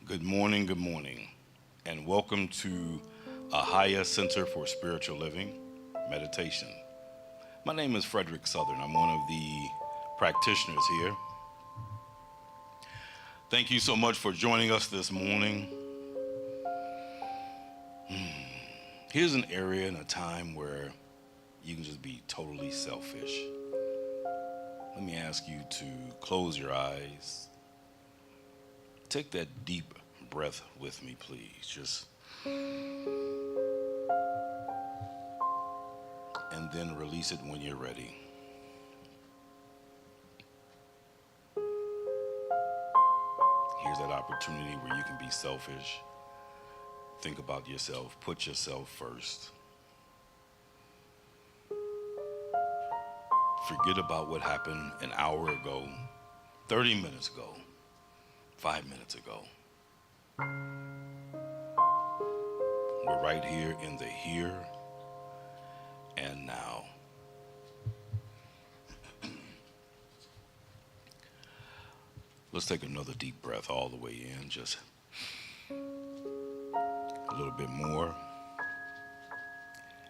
Good morning, and welcome to Ahiah Center for Spiritual Living Meditation. My name is Frederick Southern. I'm one of the practitioners here. Thank you so much for joining us this morning. Here's an area and a time where you can just be totally selfish. Let me ask you to close your eyes. Take that deep breath with me, please. And then release it when you're ready. Here's that opportunity where you can be selfish. Think about yourself. Put yourself first. Forget about what happened an hour ago, 30 minutes ago, 5 minutes ago. We're right here in the here and now. Let's take another deep breath all the way in, just a little bit more.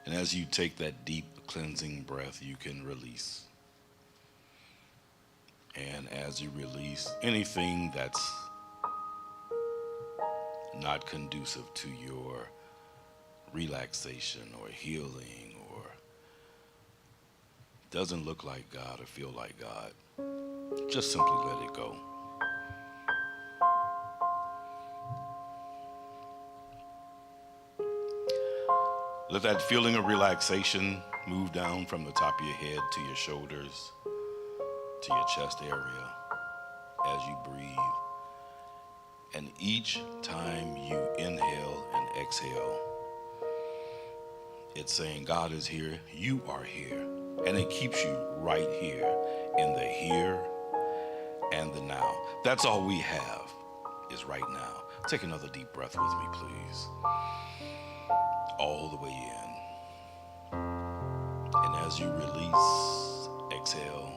And as you take that deep cleansing breath, you can release. And as you release anything that's not conducive to your relaxation or healing or doesn't look like God or feel like God, just simply let it go. Let that feeling of relaxation move down from the top of your head to your shoulders, to your chest area as you breathe. And each time you inhale and exhale, it's saying God is here, you are here. And it keeps you right here in the here and the now. That's all we have is right now. Take another deep breath with me, please. All the way in. And as you release, exhale,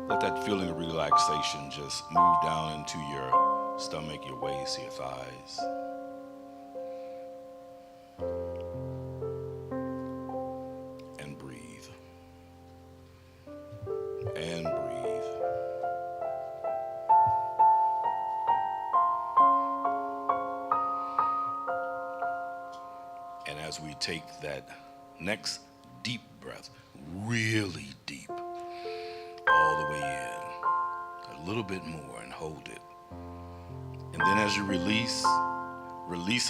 let that feeling of relaxation just move down into your stomach, your waist, your thighs. And breathe. And breathe. And as we take that next deep breath, really deep, all the way in, a little bit more, and hold it. And then as you release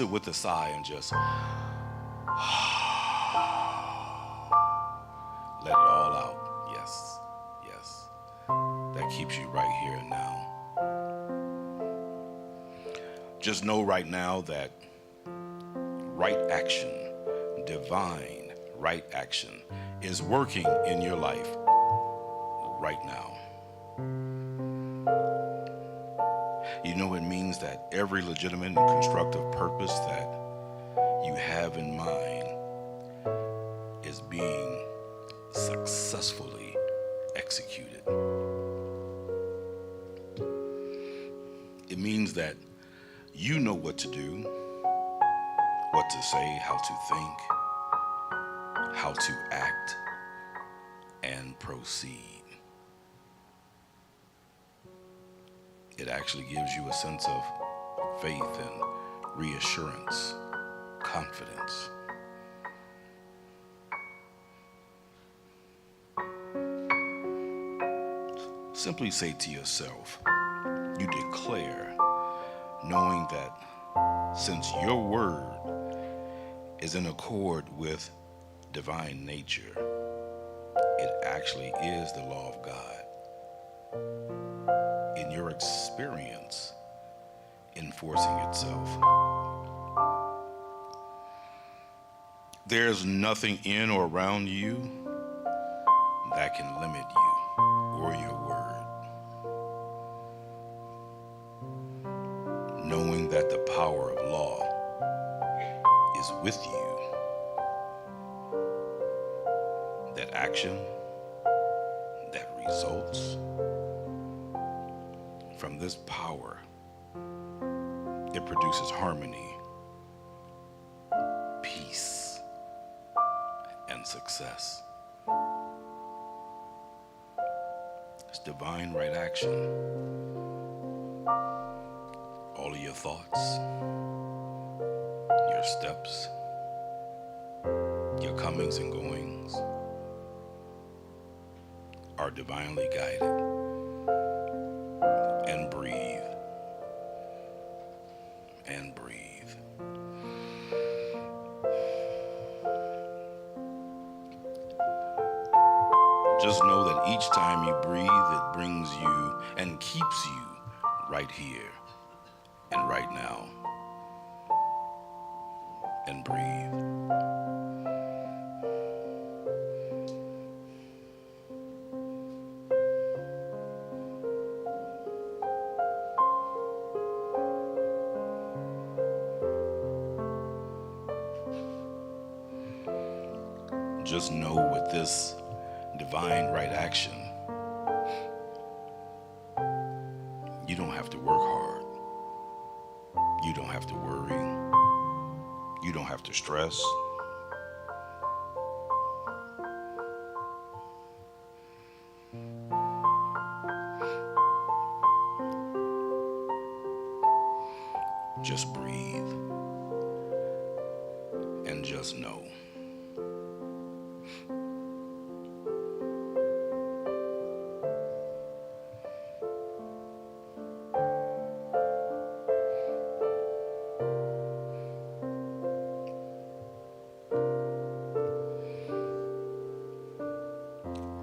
it with a sigh and just let it all out. Yes. That keeps you right here and now. Just know right now that right action, divine right action, is working in your life right now. You know, it means that every legitimate and constructive purpose that you have in mind is being successfully executed. It means that you know what to do, what to say, how to think, how to act, and proceed. It actually gives you a sense of faith and reassurance, confidence. Simply say to yourself, you declare, knowing that since your word is in accord with divine nature, it actually is the law of God. In your experience, enforcing itself. There's nothing in or around you that can limit you or your word. Knowing that the power of law is with you, that action that results from this power It produces harmony, peace, and success. It's divine right action. All of your thoughts, your steps, your comings and goings are divinely guided. And breathe. And breathe. Just know that each time you breathe, it brings you and keeps you right here and right now. And breathe. Just know with this divine right action, you don't have to work hard. You don't have to worry. You don't have to stress. Just breathe and just know.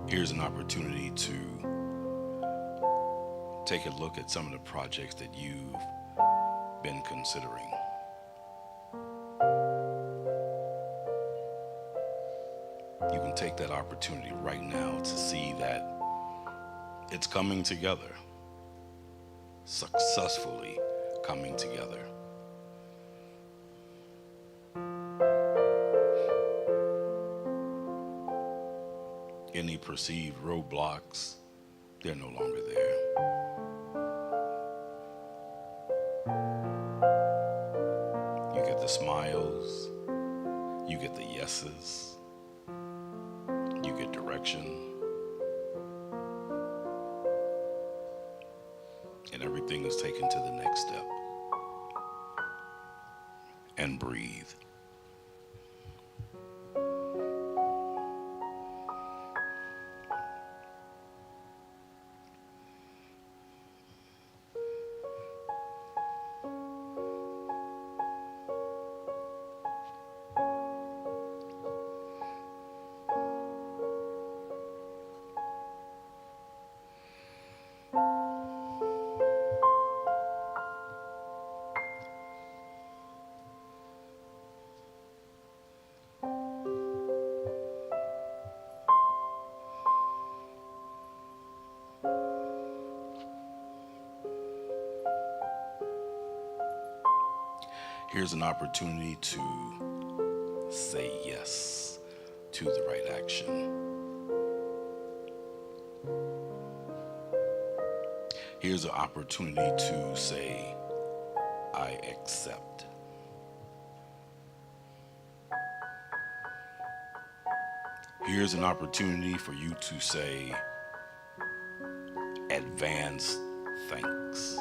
Here's an opportunity to take a look at some of the projects that you've been considering. You can take that opportunity right now to see that it's coming together, successfully coming together. Any perceived roadblocks, they're no longer there. You get the smiles, you get the yeses, you get direction, and everything is taken to the next step. And breathe. Here's an opportunity to say yes to the right action. Here's an opportunity to say, I accept. Here's an opportunity for you to say, advance thanks.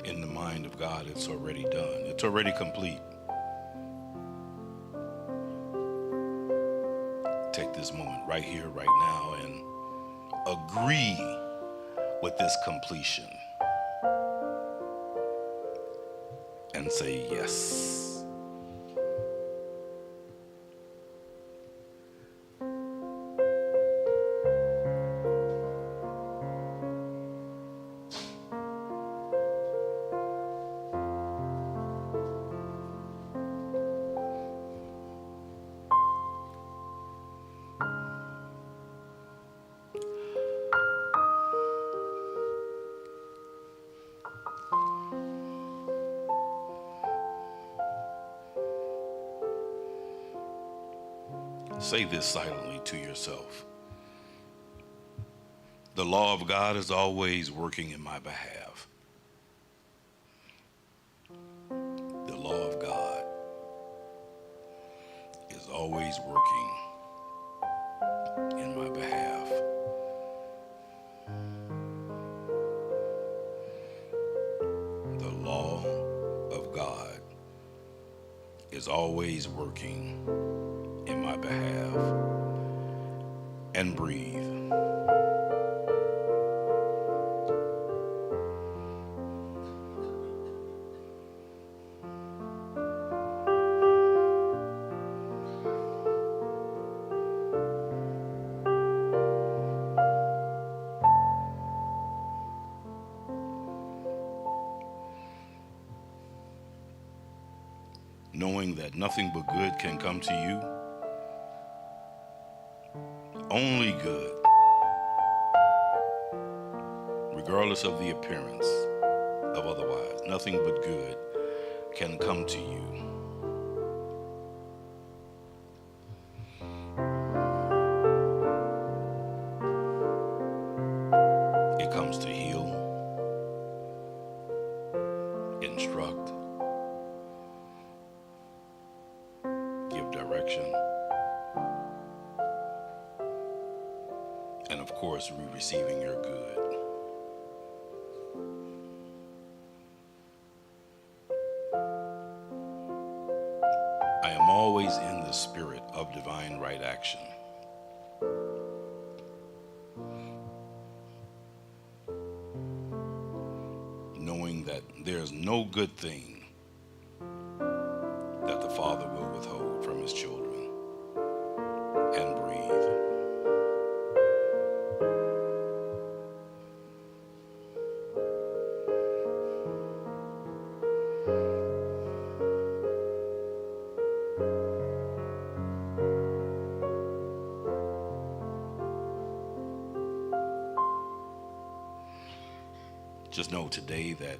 In the mind of God, it's already done. It's already complete. Take this moment right here, right now, and agree with this completion. And say yes. Say this silently to yourself. The law of God is always working in my behalf. The law of God is always working in my behalf. The law of God is always working in my behalf. And breathe. Knowing that nothing but good can come to you, only good, regardless of the appearance of otherwise. Nothing but good can come to you. It comes to heal, instruct, give direction, and of course, receiving your good. I am always in the spirit of divine right action. Knowing that there's no good thing that the Father will withhold from his children. And breathe. Just know today that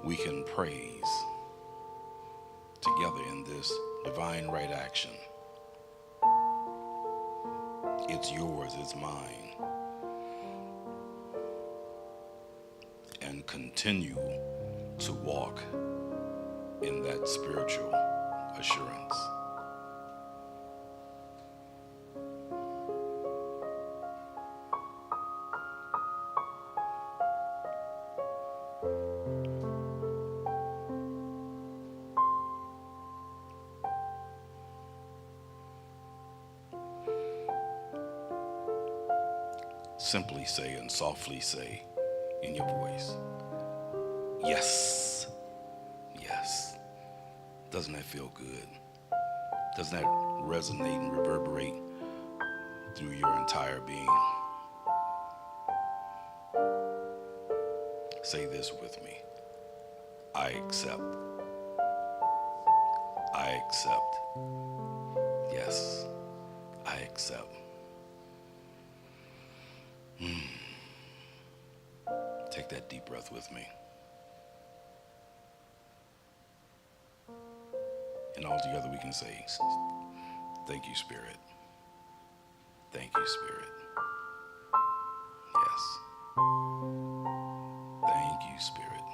we can praise together in this divine right action. It's yours, it's mine. And continue to walk in that spiritual assurance. Simply say and softly say in your voice, yes, yes. Doesn't that feel good? Doesn't that resonate and reverberate through your entire being? Say this with me. I accept. I accept. Yes, I accept. Take that deep breath with me. And all together we can say, thank you, Spirit. Thank you, Spirit. Yes. Thank you, Spirit.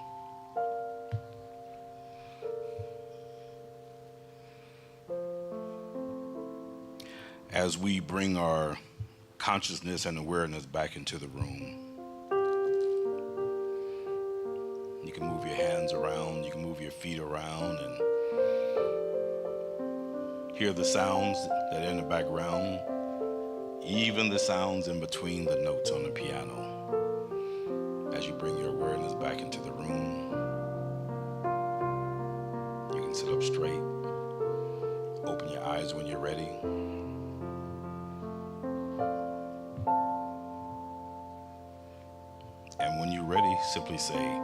As we bring our consciousness and awareness back into the room, you can move your hands around, you can move your feet around and hear the sounds that are in the background, even the sounds in between the notes on the piano. As you bring your awareness back into the room, you can sit up straight, open your eyes when you're ready. And when you're ready, simply say,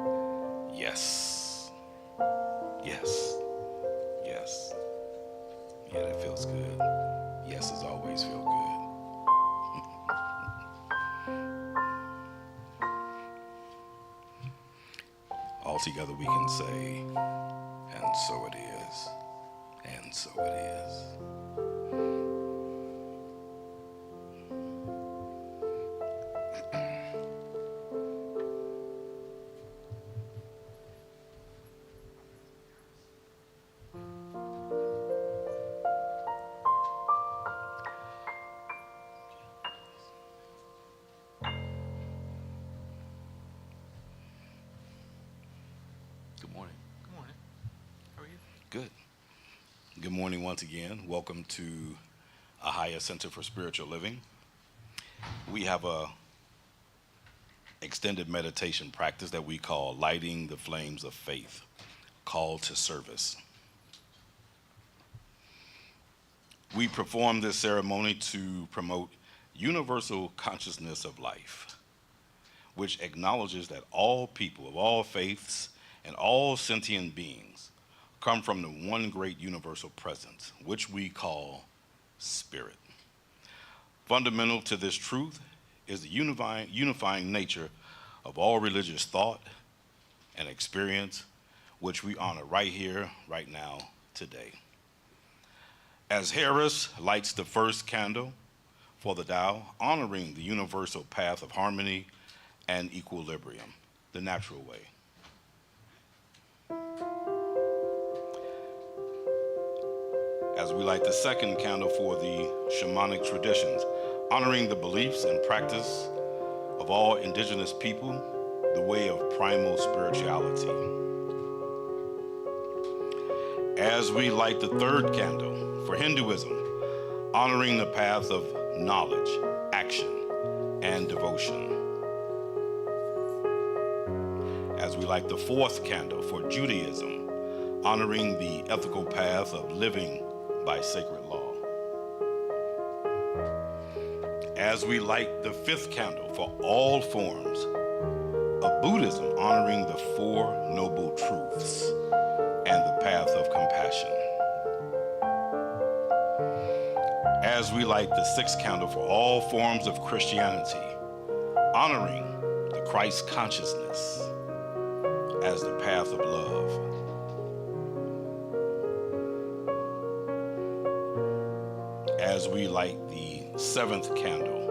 yes, yes, yes. Yeah, that feels good. Yeses always feel good. All together we can say, and so it is, and so it is. Good. Good morning once again. Welcome to Ahiah Center for Spiritual Living. We have a extended meditation practice that we call Lighting the Flames of Faith, Call to Service. We perform this ceremony to promote universal consciousness of life, which acknowledges that all people of all faiths and all sentient beings come from the one great universal presence, which we call Spirit. Fundamental to this truth is the unifying nature of all religious thought and experience, which we honor right here, right now, today. As Harris lights the first candle for the Tao, honoring the universal path of harmony and equilibrium, the natural way. As we light the second candle for the shamanic traditions, honoring the beliefs and practice of all indigenous people, the way of primal spirituality. As we light the third candle for Hinduism, honoring the path of knowledge, action, and devotion. As we light the fourth candle for Judaism, honoring the ethical path of living by sacred law. As we light the fifth candle for all forms of Buddhism, honoring the Four Noble Truths and the path of compassion. As we light the sixth candle for all forms of Christianity, honoring the Christ consciousness as the path of love. As we light the seventh candle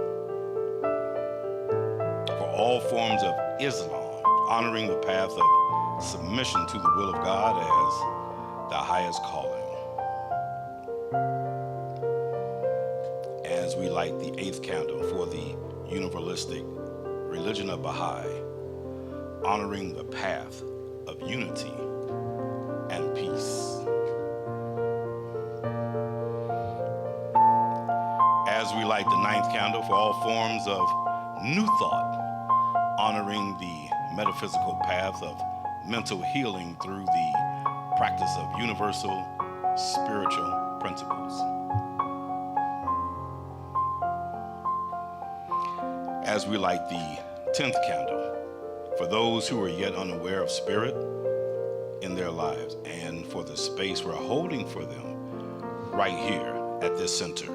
for all forms of Islam, honoring the path of submission to the will of God as the highest calling. As we light the eighth candle for the universalistic religion of Baha'i, honoring the path of unity and peace. As we light the ninth candle for all forms of new thought, honoring the metaphysical path of mental healing through the practice of universal spiritual principles. As we light the 10th candle for those who are yet unaware of Spirit in their lives and for the space we're holding for them right here at this center.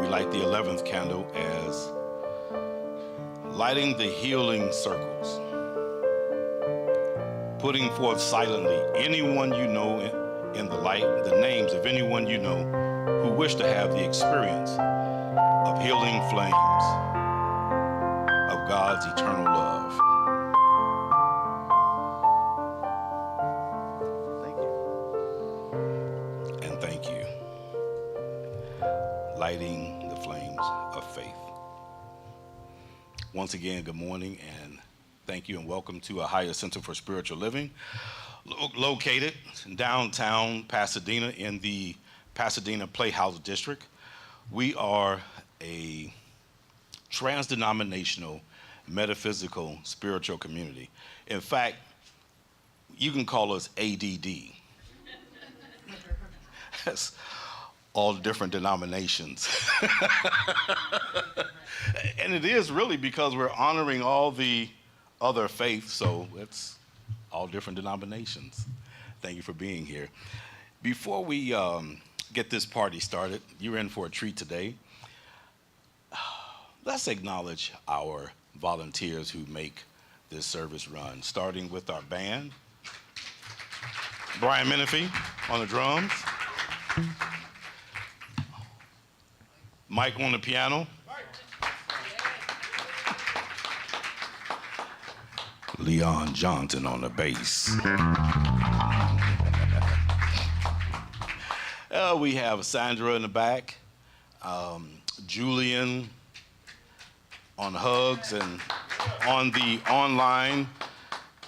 We light the 11th candle as lighting the healing circles, putting forth silently anyone you know in the light, the names of anyone you know who wish to have the experience of healing flames of God's eternal love. Thank you. And thank you. Lighting the flames of faith. Once again, good morning and thank you and welcome to Ahiah Center for Spiritual Living, located in downtown Pasadena in the Pasadena Playhouse District. We are a trans-denominational metaphysical spiritual community. In fact, you can call us ADD. That's all different denominations. And it is really because we're honoring all the other faiths, so it's all different denominations. Thank you for being here. Before we get this party started, you're in for a treat today. Let's acknowledge our volunteers who make this service run, starting with our band. Brian Menifee on the drums. Mike on the piano. Leon Johnson on the bass. We have Sandra in the back, Julian on hugs and on the online,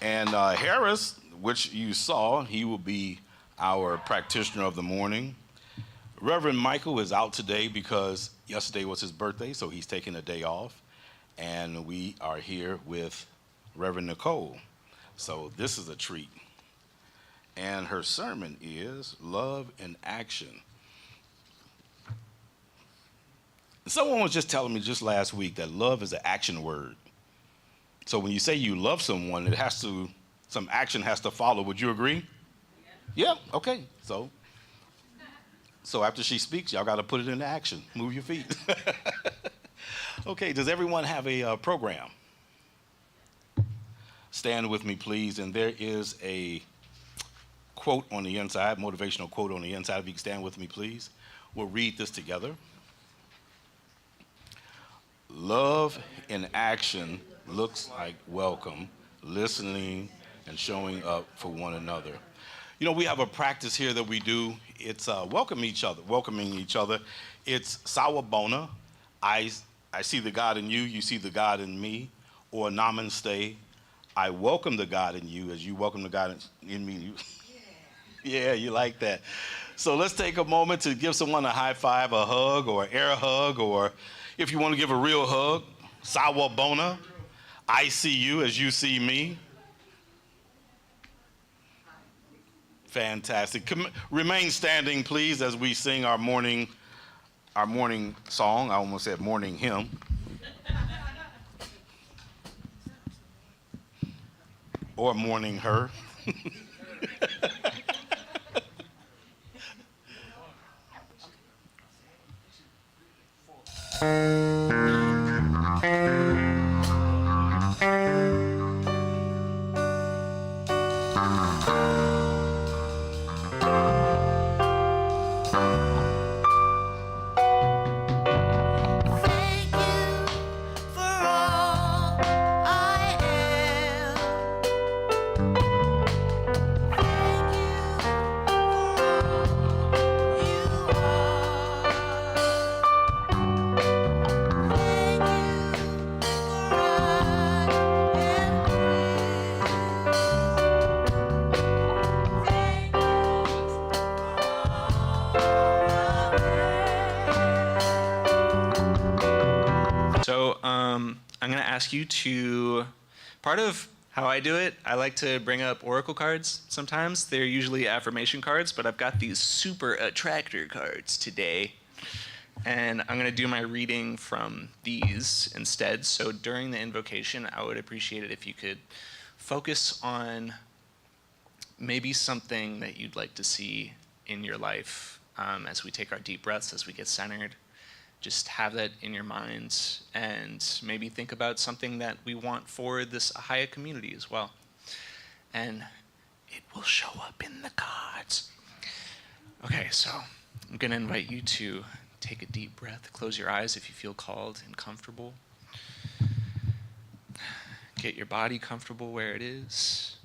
And Harris, which you saw, he will be our practitioner of the morning. Reverend Michael is out today because yesterday was his birthday, so he's taking a day off. And we are here with Reverend Nicole. So this is a treat. And her sermon is Love in Action. Someone was just telling me just last week that love is an action word. So when you say you love someone, some action has to follow. Would you agree? Yeah, okay. So after she speaks, y'all got to put it into action. Move your feet. Okay, does everyone have a program? Stand with me, please. And there is a quote on the inside, motivational quote on the inside. If you can stand with me, please. We'll read this together. Love in action looks like welcome, listening, and showing up for one another. You know, we have a practice here that we do. It's welcoming each other. It's sawabona. I see the God in you, you see the God in me. Or namaste. I welcome the God in you as you welcome the God in me. Yeah, you like that. So let's take a moment to give someone a high five, a hug, or an air hug, or if you want to give a real hug, sawabona. I see you as you see me. Fantastic. Remain standing, please, as we sing our morning song. I almost said morning hymn. Or morning her. I'm going to ask you to, part of how I do it, I like to bring up oracle cards sometimes. They're usually affirmation cards, but I've got these super attractor cards today. And I'm going to do my reading from these instead. So during the invocation, I would appreciate it if you could focus on maybe something that you'd like to see in your life as we take our deep breaths, as we get centered. Just have that in your minds and maybe think about something that we want for this Ahiah community as well. And it will show up in the cards. Okay, so I'm going to invite you to take a deep breath. Close your eyes if you feel called and comfortable. Get your body comfortable where it is.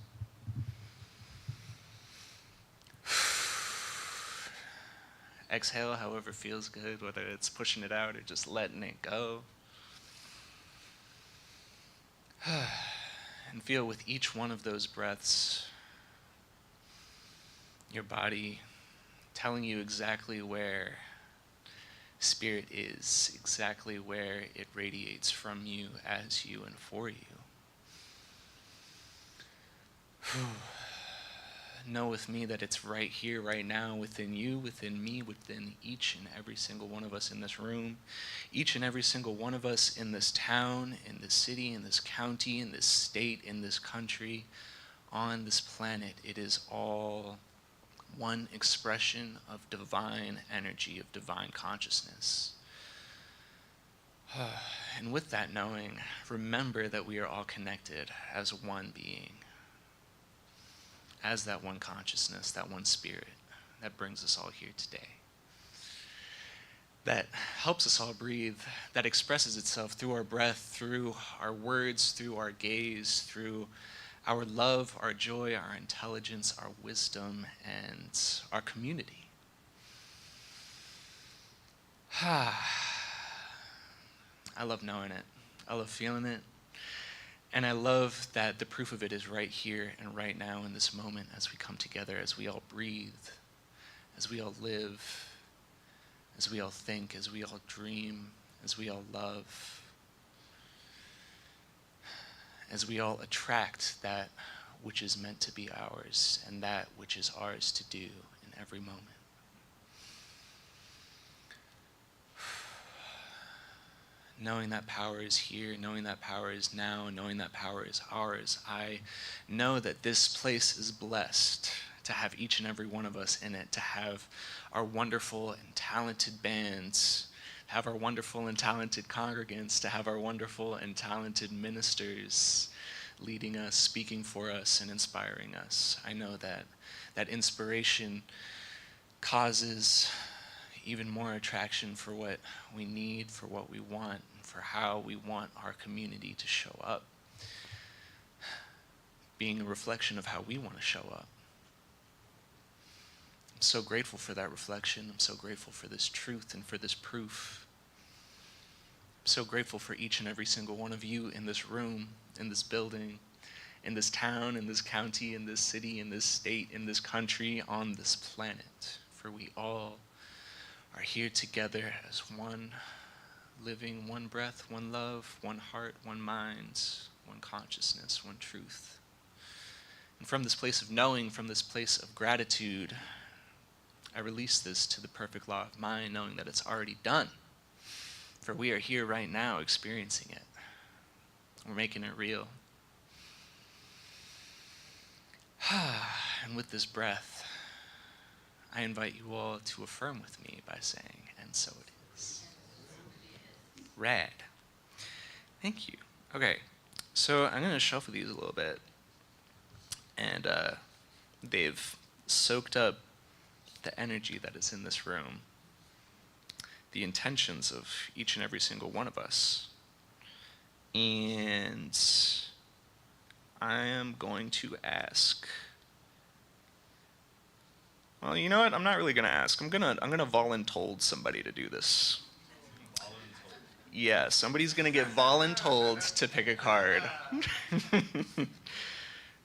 Exhale however feels good, whether it's pushing it out or just letting it go. And feel with each one of those breaths, your body telling you exactly where Spirit is, exactly where it radiates from you, as you, and for you. Know with me that it's right here, right now, within you, within me, within each and every single one of us in this room, each and every single one of us in this town, in this city, in this county, in this state, in this country, on this planet. It is all one expression of divine energy, of divine consciousness. And with that knowing, remember that we are all connected as one being, as that one consciousness, that one spirit that brings us all here today, that helps us all breathe, that expresses itself through our breath, through our words, through our gaze, through our love, our joy, our intelligence, our wisdom, and our community. I love knowing it. I love feeling it. And I love that the proof of it is right here and right now in this moment as we come together, as we all breathe, as we all live, as we all think, as we all dream, as we all love, as we all attract that which is meant to be ours and that which is ours to do in every moment. Knowing that power is here, knowing that power is now, knowing that power is ours, I know that this place is blessed to have each and every one of us in it, to have our wonderful and talented bands, to have our wonderful and talented congregants, to have our wonderful and talented ministers leading us, speaking for us, and inspiring us. I know that that inspiration causes even more attraction for what we need, for what we want, for how we want our community to show up, being a reflection of how we want to show up. I'm so grateful for that reflection. I'm so grateful for this truth and for this proof. I'm so grateful for each and every single one of you in this room, in this building, in this town, in this county, in this city, in this state, in this country, on this planet. For we all are here together as one living, one breath, one love, one heart, one mind, one consciousness, one truth. And from this place of knowing, from this place of gratitude, I release this to the perfect law of mind, knowing that it's already done. For we are here right now experiencing it. We're making it real. And with this breath, I invite you all to affirm with me by saying, and so it is. Rad. Thank you. Okay, so I'm going to shuffle these a little bit. And they've soaked up the energy that is in this room, the intentions of each and every single one of us. And I am going to ask, well, you know what? I'm not really going to ask. I'm gonna voluntold somebody to do this. Yeah, somebody's going to get voluntold to pick a card.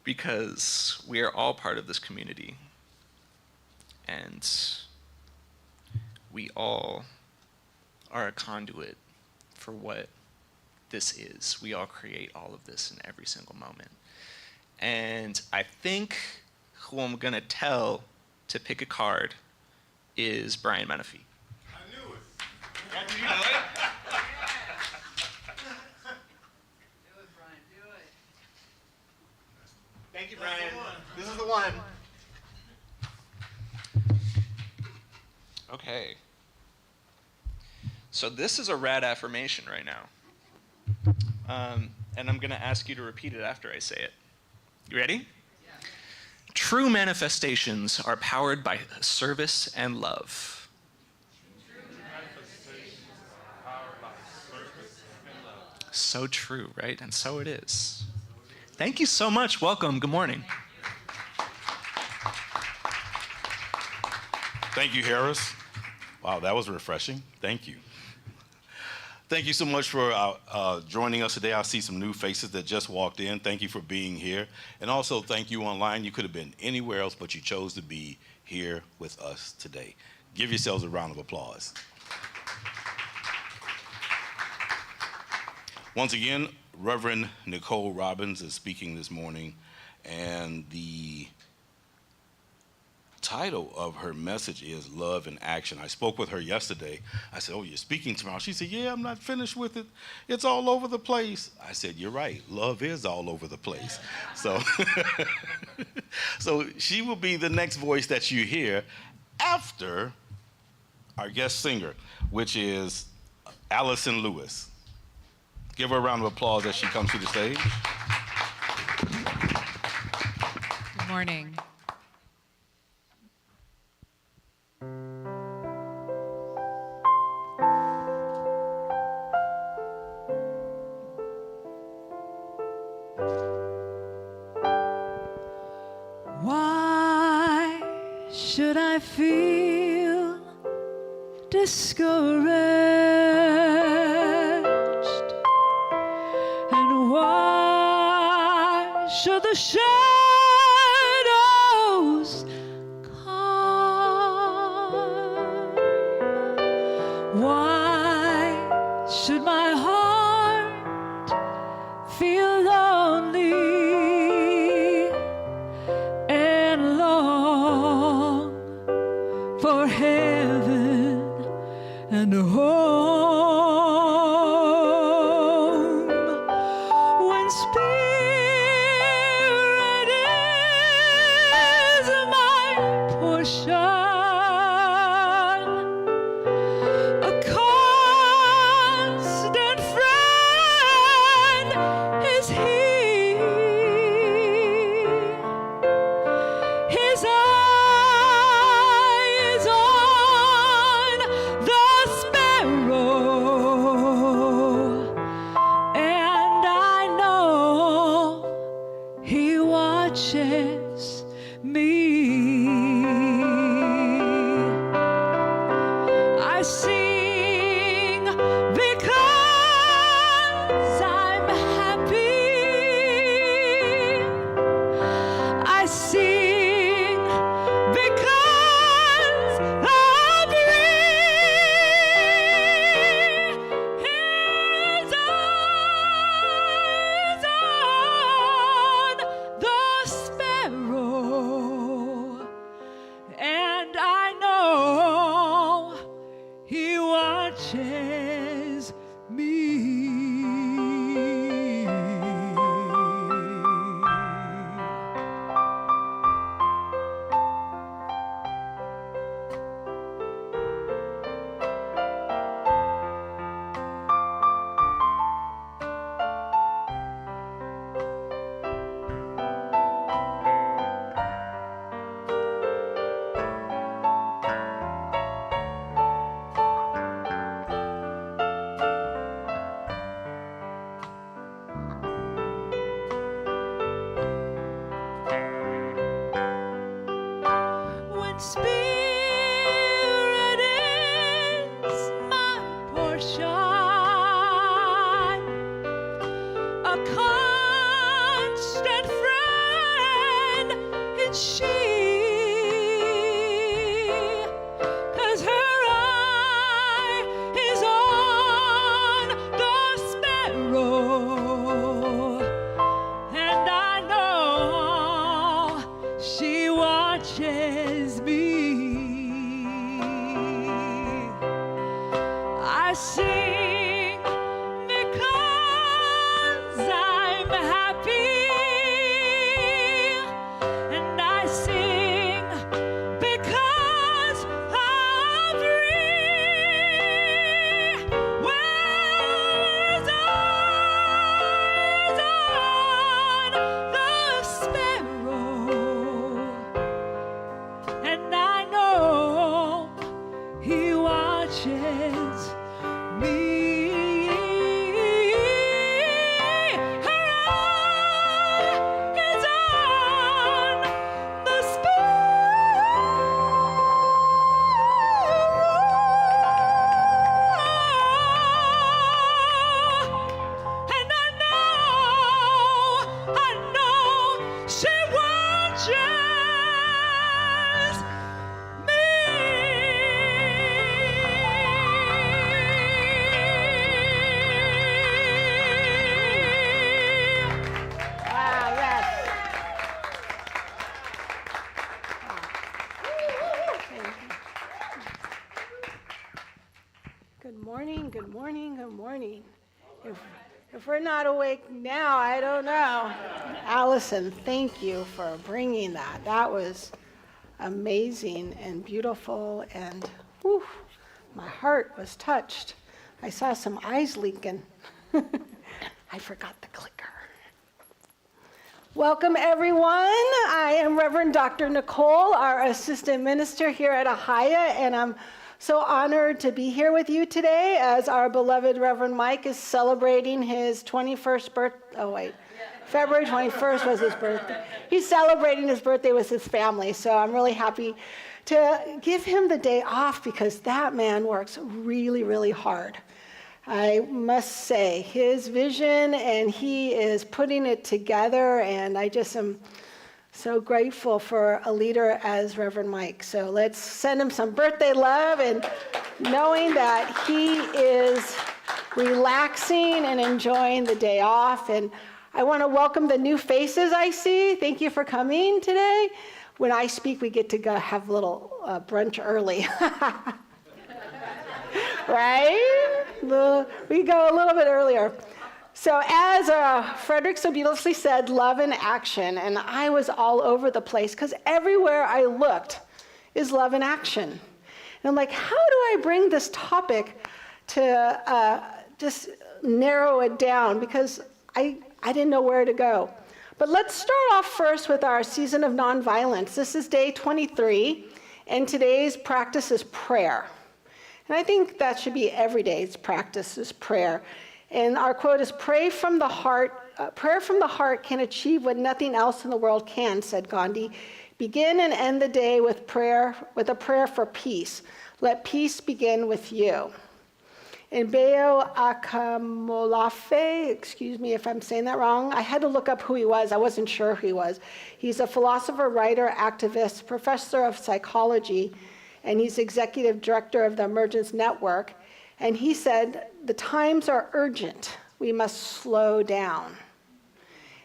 Because we are all part of this community. And we all are a conduit for what this is. We all create all of this in every single moment. And I think who I'm going to tell to pick a card is Brian Menifee. I knew it. Did you know it? Do it, Brian, do it. Thank you, Brian. This is the one. Okay. So this is a rad affirmation right now. And I'm going to ask you to repeat it after I say it. You ready? Yeah. True manifestations are powered by service and love. So true, right? And so it is. Thank you so much. Welcome. Good morning. Thank you, Harris. Wow, that was refreshing. Thank you. Thank you so much for joining us today. I see some new faces that just walked in. Thank you for being here. And also thank you online. You could have been anywhere else, but you chose to be here with us today. Give yourselves a round of applause. Once again, Reverend Nicole Robbins is speaking this morning, and the title of her message is Love in Action. I spoke with her yesterday. I said, "Oh, you're speaking tomorrow?" She said, "Yeah, I'm not finished with it. It's all over the place." I said, "You're right. Love is all over the place." So, so she will be the next voice that you hear after our guest singer, which is Alison Lewis. Give her a round of applause as she comes to the stage. Good morning. Why should I feel discouraged? And why should the shadows come? Why should my heart feel lonely and long for heaven and home? When spirit is my portion, a constant friend is he. His eye is on the sparrow, and I know he watches me. I sing because I'm happy. I sing because I'm free. His eyes on the sparrow, and I know he watches me. When spirit is my portion, a constant friend is she. 'Cause her eye is on the sparrow, and I know she watches me. I sing because I'm happy, and I sing because I'm free. Where his eyes on the sparrow, and I know he watches me. Her eye is on the sparrow, and I know she watches me. Wow, yes. Thank you. Good morning, good morning, good morning. If we're not awake now, I don't know. Allison, thank you for bringing that. That was amazing and beautiful, and whew, my heart was touched. I saw some eyes leaking. I forgot the clicker. Welcome, everyone. I am Reverend Dr. Nicole, our assistant minister here at Ahiah, and I'm so honored to be here with you today as our beloved Reverend Mike is celebrating his 21st birthday. Oh, wait. February 21st was his birthday. He's celebrating his birthday with his family, so I'm really happy to give him the day off because that man works really, really hard. I must say, his vision, and he is putting it together, and I just am so grateful for a leader as Reverend Mike. So let's send him some birthday love, and knowing that he is relaxing and enjoying the day off. And I want to welcome the new faces I see. Thank you for coming today. When I speak, we get to go have a little brunch early. Right? We go a little bit earlier. So as Frederick so beautifully said, love in action. And I was all over the place because everywhere I looked is love in action. And I'm like, how do I bring this topic to just narrow it down? Because I didn't know where to go. But let's start off first with our season of nonviolence. This is day 23, and today's practice is prayer. And I think that should be every day's practice is prayer. And our quote is, prayer from the heart can achieve what nothing else in the world can, said Gandhi. Begin and end the day with a prayer for peace. Let peace begin with you. And Beo Akamolafe, excuse me if I'm saying that wrong, I had to look up who he was. I wasn't sure who he was. He's a philosopher, writer, activist, professor of psychology, and he's executive director of the Emergence Network. And he said, the times are urgent. We must slow down.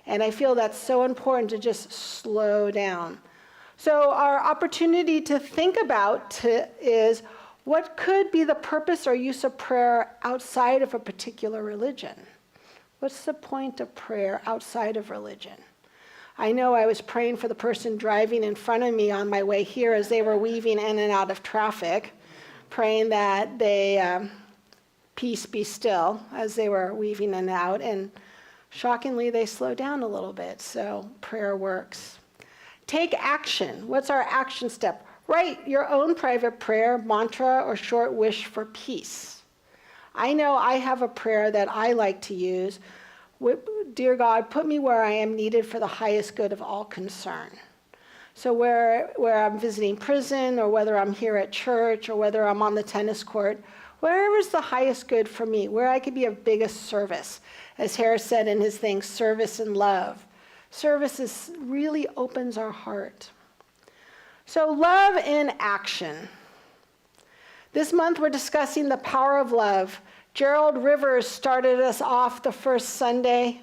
And I feel that's so important to just slow down. So our opportunity to think about is, what could be the purpose or use of prayer outside of a particular religion? What's the point of prayer outside of religion? I know I was praying for the person driving in front of me on my way here as they were weaving in and out of traffic, praying that they, peace be still as they were weaving in and out. And shockingly, they slowed down a little bit. So prayer works. Take action. What's our action step? Write your own private prayer, mantra, or short wish for peace. I know I have a prayer that I like to use. Dear God, put me where I am needed for the highest good of all concern. So where I'm visiting prison, or whether I'm here at church, or whether I'm on the tennis court, wherever is the highest good for me, where I could be of biggest service. As Harris said in his thing, service and love. Service really opens our heart. So love in action. This month we're discussing the power of love. Gerald Rivers started us off the first Sunday.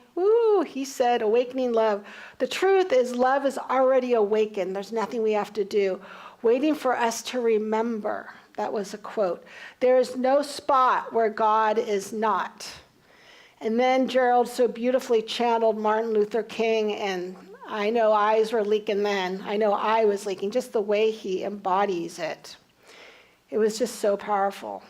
He said, awakening love. The truth is, love is already awakened. There's nothing we have to do. Waiting for us to remember. That was a quote. There is no spot where God is not. And then Gerald so beautifully channeled Martin Luther King, and I know eyes were leaking then. I know I was leaking, just the way he embodies it. It was just so powerful.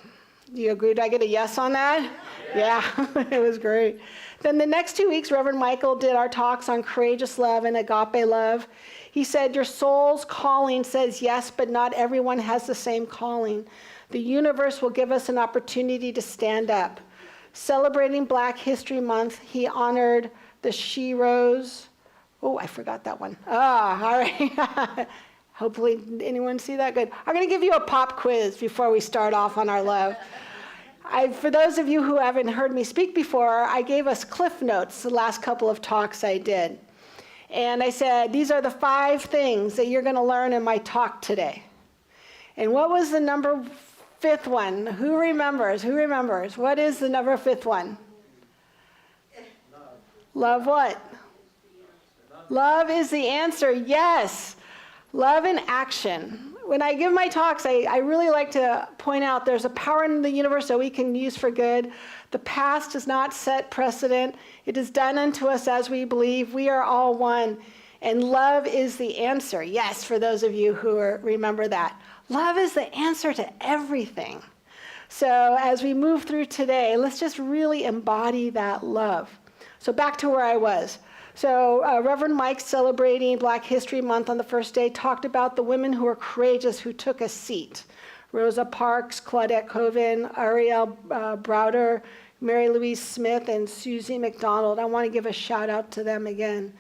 Do you agree? Did I get a yes on that? Yeah, it was great. Then the next 2 weeks, Reverend Michael did our talks on courageous love and agape love. He said, your soul's calling says yes, but not everyone has the same calling. The universe will give us an opportunity to stand up. Celebrating Black History Month, he honored the Sheroes. Oh, I forgot that one. All right. Hopefully, anyone see that? Good. I'm going to give you a pop quiz before we start off on our love. For those of you who haven't heard me speak before, I gave us cliff notes the last couple of talks I did. And I said, these are the 5 things that you're going to learn in my talk today. And what was the number 5th one? Who remembers? Who remembers? What is the number 5th one? Love what? Love is the answer, yes. Love in action. When I give my talks, I really like to point out there's a power in the universe that we can use for good. The past does not set precedent. It is done unto us as we believe. We are all one. And love is the answer. Yes, for those of you who remember that. Love is the answer to everything. So as we move through today, let's just really embody that love. So back to where I was. So Reverend Mike, celebrating Black History Month on the first day, talked about the women who were courageous who took a seat. Rosa Parks, Claudette Colvin, Ariel Browder, Mary Louise Smith, and Susie McDonald. I want to give a shout out to them again.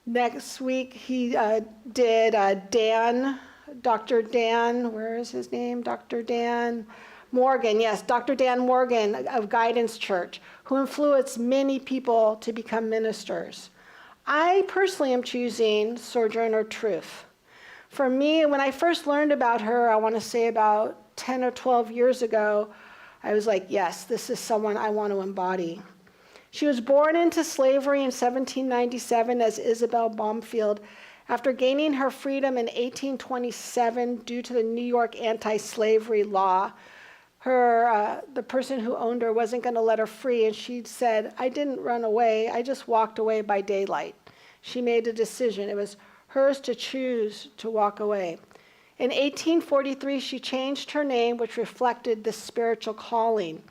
Next week he did Dan, Dr. Dan, where is his name? Dr. Dan Morgan, yes, Dr. Dan Morgan of Guidance Church, who influenced many people to become ministers. I personally am choosing Sojourner Truth. For me, when I first learned about her, I want to say about 10 or 12 years ago, I was like, yes, this is someone I want to embody. She was born into slavery in 1797 as Isabel Baumfield. After gaining her freedom in 1827 due to the New York anti-slavery law, the person who owned her wasn't going to let her free, and she said, I didn't run away, I just walked away by daylight. She made a decision. It was hers to choose to walk away. In 1843, she changed her name, which reflected the spiritual calling.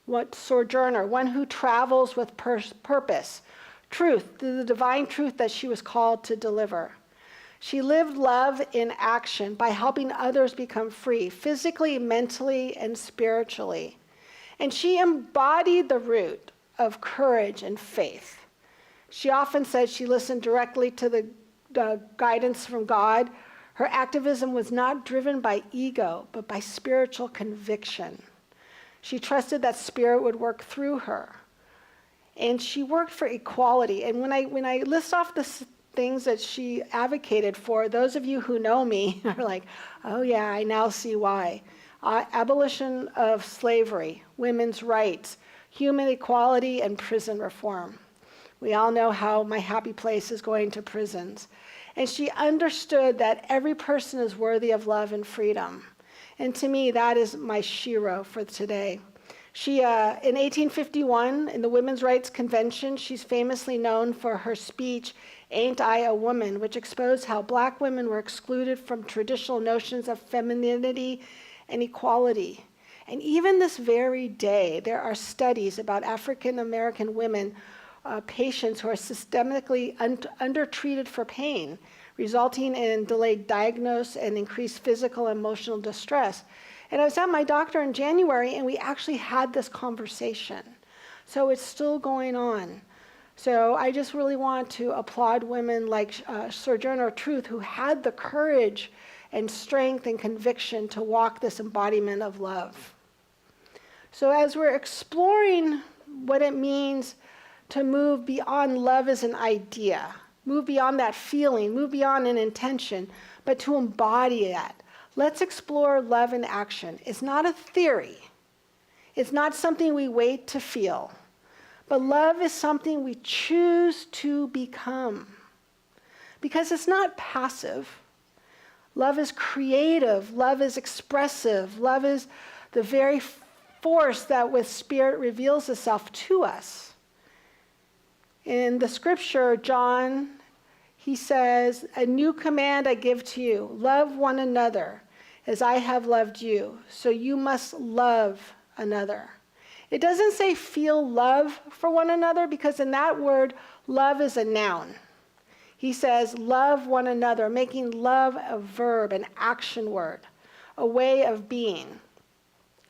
What sojourner, one who travels with purpose, truth, the divine truth that she was called to deliver. She lived love in action by helping others become free, physically, mentally, and spiritually. And she embodied the root of courage and faith. She often said she listened directly to the guidance from God. Her activism was not driven by ego, but by spiritual conviction. She trusted that Spirit would work through her. And she worked for equality. And when I list off the things that she advocated for, those of you who know me are like, oh yeah, I now see why. Abolition of slavery, women's rights, human equality, and prison reform. We all know how my happy place is going to prisons. And she understood that every person is worthy of love and freedom. And to me, that is my shiro for today. She, in 1851, in the Women's Rights Convention, she's famously known for her speech, Ain't I a Woman?, which exposed how Black women were excluded from traditional notions of femininity and equality. And even this very day, there are studies about African American women, patients who are systemically undertreated for pain, resulting in delayed diagnosis and increased physical and emotional distress. And I was at my doctor in January, and we actually had this conversation. So it's still going on. So I just really want to applaud women like Sojourner Truth, who had the courage and strength and conviction to walk this embodiment of love. So as we're exploring what it means to move beyond love as an idea, move beyond that feeling, move beyond an intention, but to embody that. Let's explore love in action. It's not a theory. It's not something we wait to feel. But love is something we choose to become. Because it's not passive. Love is creative. Love is expressive. Love is the very force that with Spirit reveals itself to us. In the scripture, John, he says, a new command I give to you, love one another as I have loved you. So you must love another. It doesn't say feel love for one another, because in that word, love is a noun. He says love one another, making love a verb, an action word, a way of being.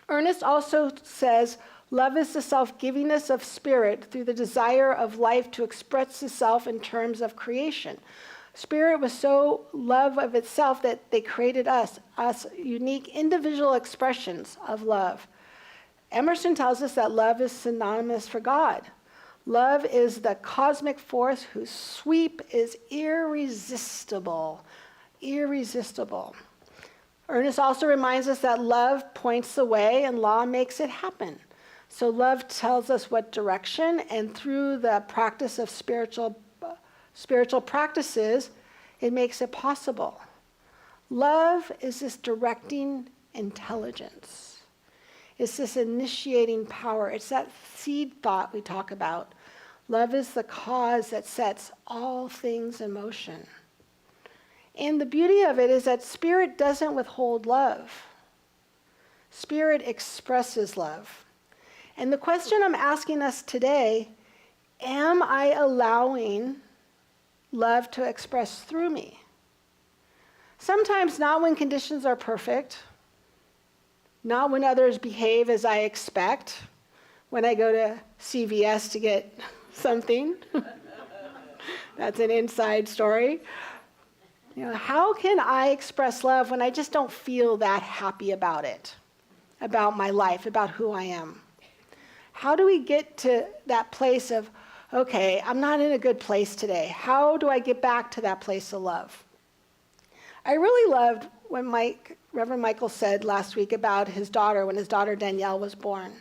Ernest also says love is the self-givingness of Spirit through the desire of life to express itself in terms of creation. Spirit was so love of itself that they created us unique individual expressions of love. Emerson tells us that love is synonymous for God. Love is the cosmic force whose sweep is irresistible. Irresistible. Ernest also reminds us that love points the way and law makes it happen. So love tells us what direction, and through the practice of spiritual practices, it makes it possible. Love is this directing intelligence. It's this initiating power. It's that seed thought we talk about. Love is the cause that sets all things in motion. And the beauty of it is that Spirit doesn't withhold love. Spirit expresses love. And the question I'm asking us today, am I allowing love to express through me? Sometimes not when conditions are perfect, not when others behave as I expect, when I go to CVS to get something. That's an inside story. You know, how can I express love when I just don't feel that happy about it? about my life, about who I am? How do we get to that place of, okay, I'm not in a good place today. How do I get back to that place of love? I really loved when Reverend Michael said last week about his daughter, when his daughter Danielle was born.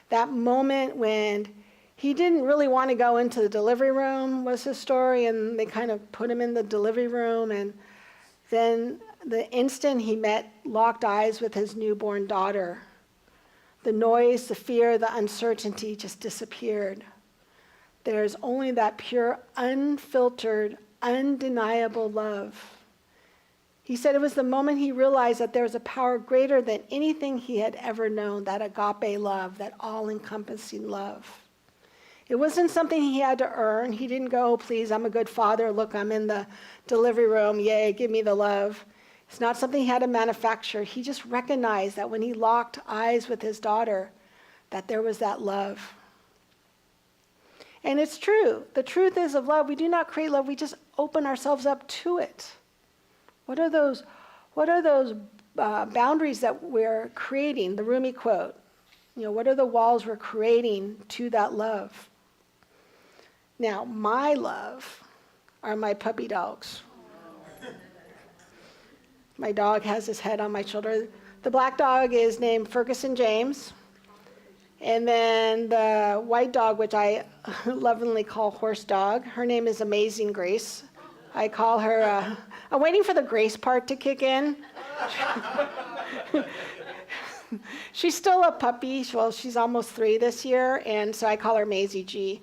That moment when he didn't really want to go into the delivery room was his story, and they kind of put him in the delivery room, and then the instant he locked eyes with his newborn daughter, the noise, the fear, the uncertainty just disappeared. There's only that pure, unfiltered, undeniable love. He said it was the moment he realized that there was a power greater than anything he had ever known, that agape love, that all-encompassing love. It wasn't something he had to earn. He didn't go, oh, please, I'm a good father. Look, I'm in the delivery room. Yay, give me the love. It's not something he had to manufacture. He just recognized that when he locked eyes with his daughter, that there was that love. And it's true. The truth is of love, we do not create love. We just open ourselves up to it. What are those boundaries that we're creating? The Rumi quote. What are the walls we're creating to that love? Now, my love are my puppy dogs. My dog has his head on my shoulder. The black dog is named Ferguson James. And then the white dog, which I lovingly call Horse Dog, her name is Amazing Grace. I call her, I'm waiting for the grace part to kick in. She's still a puppy. Well, she's almost 3 this year, and so I call her Maisie G.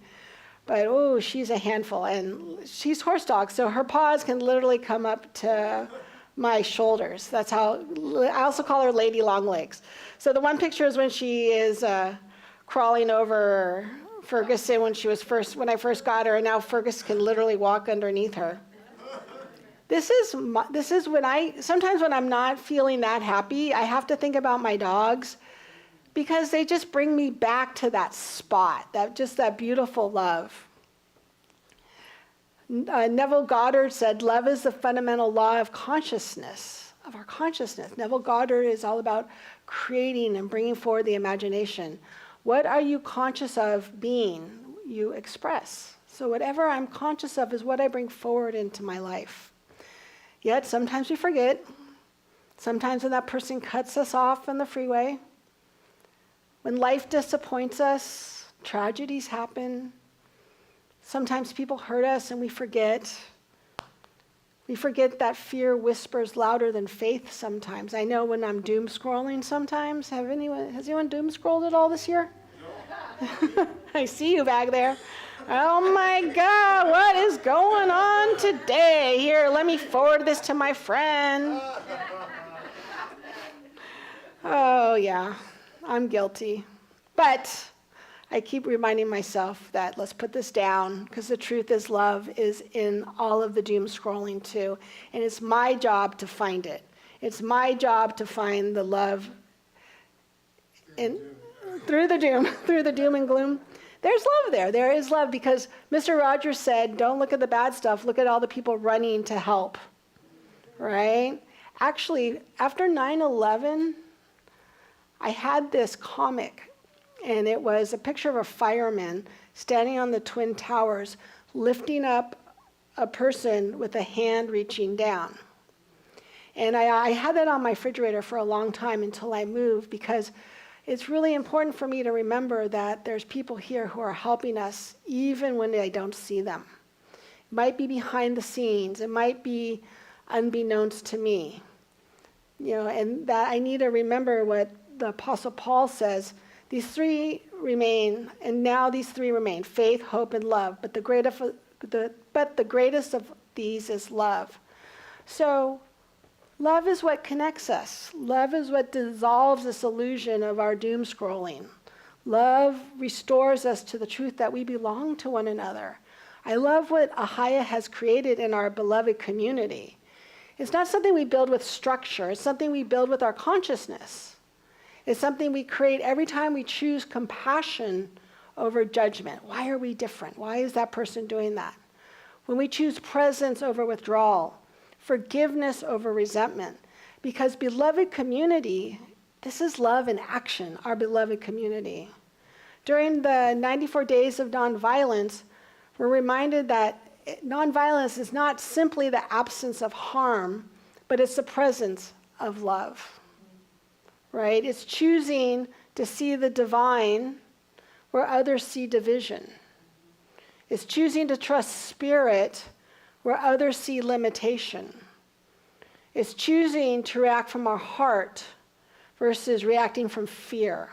But, she's a handful, and she's Horse Dog, so her paws can literally come up to my shoulders. That's how, I also call her Lady Long Legs. So the one picture is when she is crawling over Ferguson when I first got her, and now Ferguson can literally walk underneath her. This is when sometimes when I'm not feeling that happy, I have to think about my dogs, because they just bring me back to that spot, that beautiful love. Neville Goddard said, love is the fundamental law of consciousness, of our consciousness. Neville Goddard is all about creating and bringing forward the imagination. What are you conscious of being? You express. So whatever I'm conscious of is what I bring forward into my life. Yet sometimes we forget. Sometimes when that person cuts us off on the freeway, when life disappoints us, tragedies happen. Sometimes people hurt us and we forget. We forget that fear whispers louder than faith sometimes. I know when I'm doom scrolling sometimes. Has anyone doom scrolled at all this year? No. I see you back there. Oh my God, what is going on today? Here, let me forward this to my friend. Oh yeah, I'm guilty. But I keep reminding myself that let's put this down, because the truth is love is in all of the doom scrolling too. And it's my job to find it. It's my job to find the love through the doom and gloom. There's love there. There is love, because Mr. Rogers said, don't look at the bad stuff. Look at all the people running to help, right? Actually, after 9/11, I had this comic, and it was a picture of a fireman standing on the Twin Towers, lifting up a person with a hand reaching down. And I had that on my refrigerator for a long time until I moved, because it's really important for me to remember that there's people here who are helping us even when I don't see them. It might be behind the scenes. It might be unbeknownst to me. And that I need to remember what the Apostle Paul says. These 3 remain, and now these 3 remain: faith, hope, and love. But the greatest of these is love. So love is what connects us. Love is what dissolves this illusion of our doom scrolling. Love restores us to the truth that we belong to one another. I love what Ahiah has created in our beloved community. It's not something we build with structure. It's something we build with our consciousness. It's something we create every time we choose compassion over judgment. Why are we different? Why is that person doing that? When we choose presence over withdrawal, forgiveness over resentment. Because beloved community This is love in action, our beloved community. During the 94 days of nonviolence, we're reminded that nonviolence is not simply the absence of harm, but it's the presence of love, right? It's choosing to see the divine where others see division. It's choosing to trust spirit where others see limitation. It's choosing to react from our heart versus reacting from fear.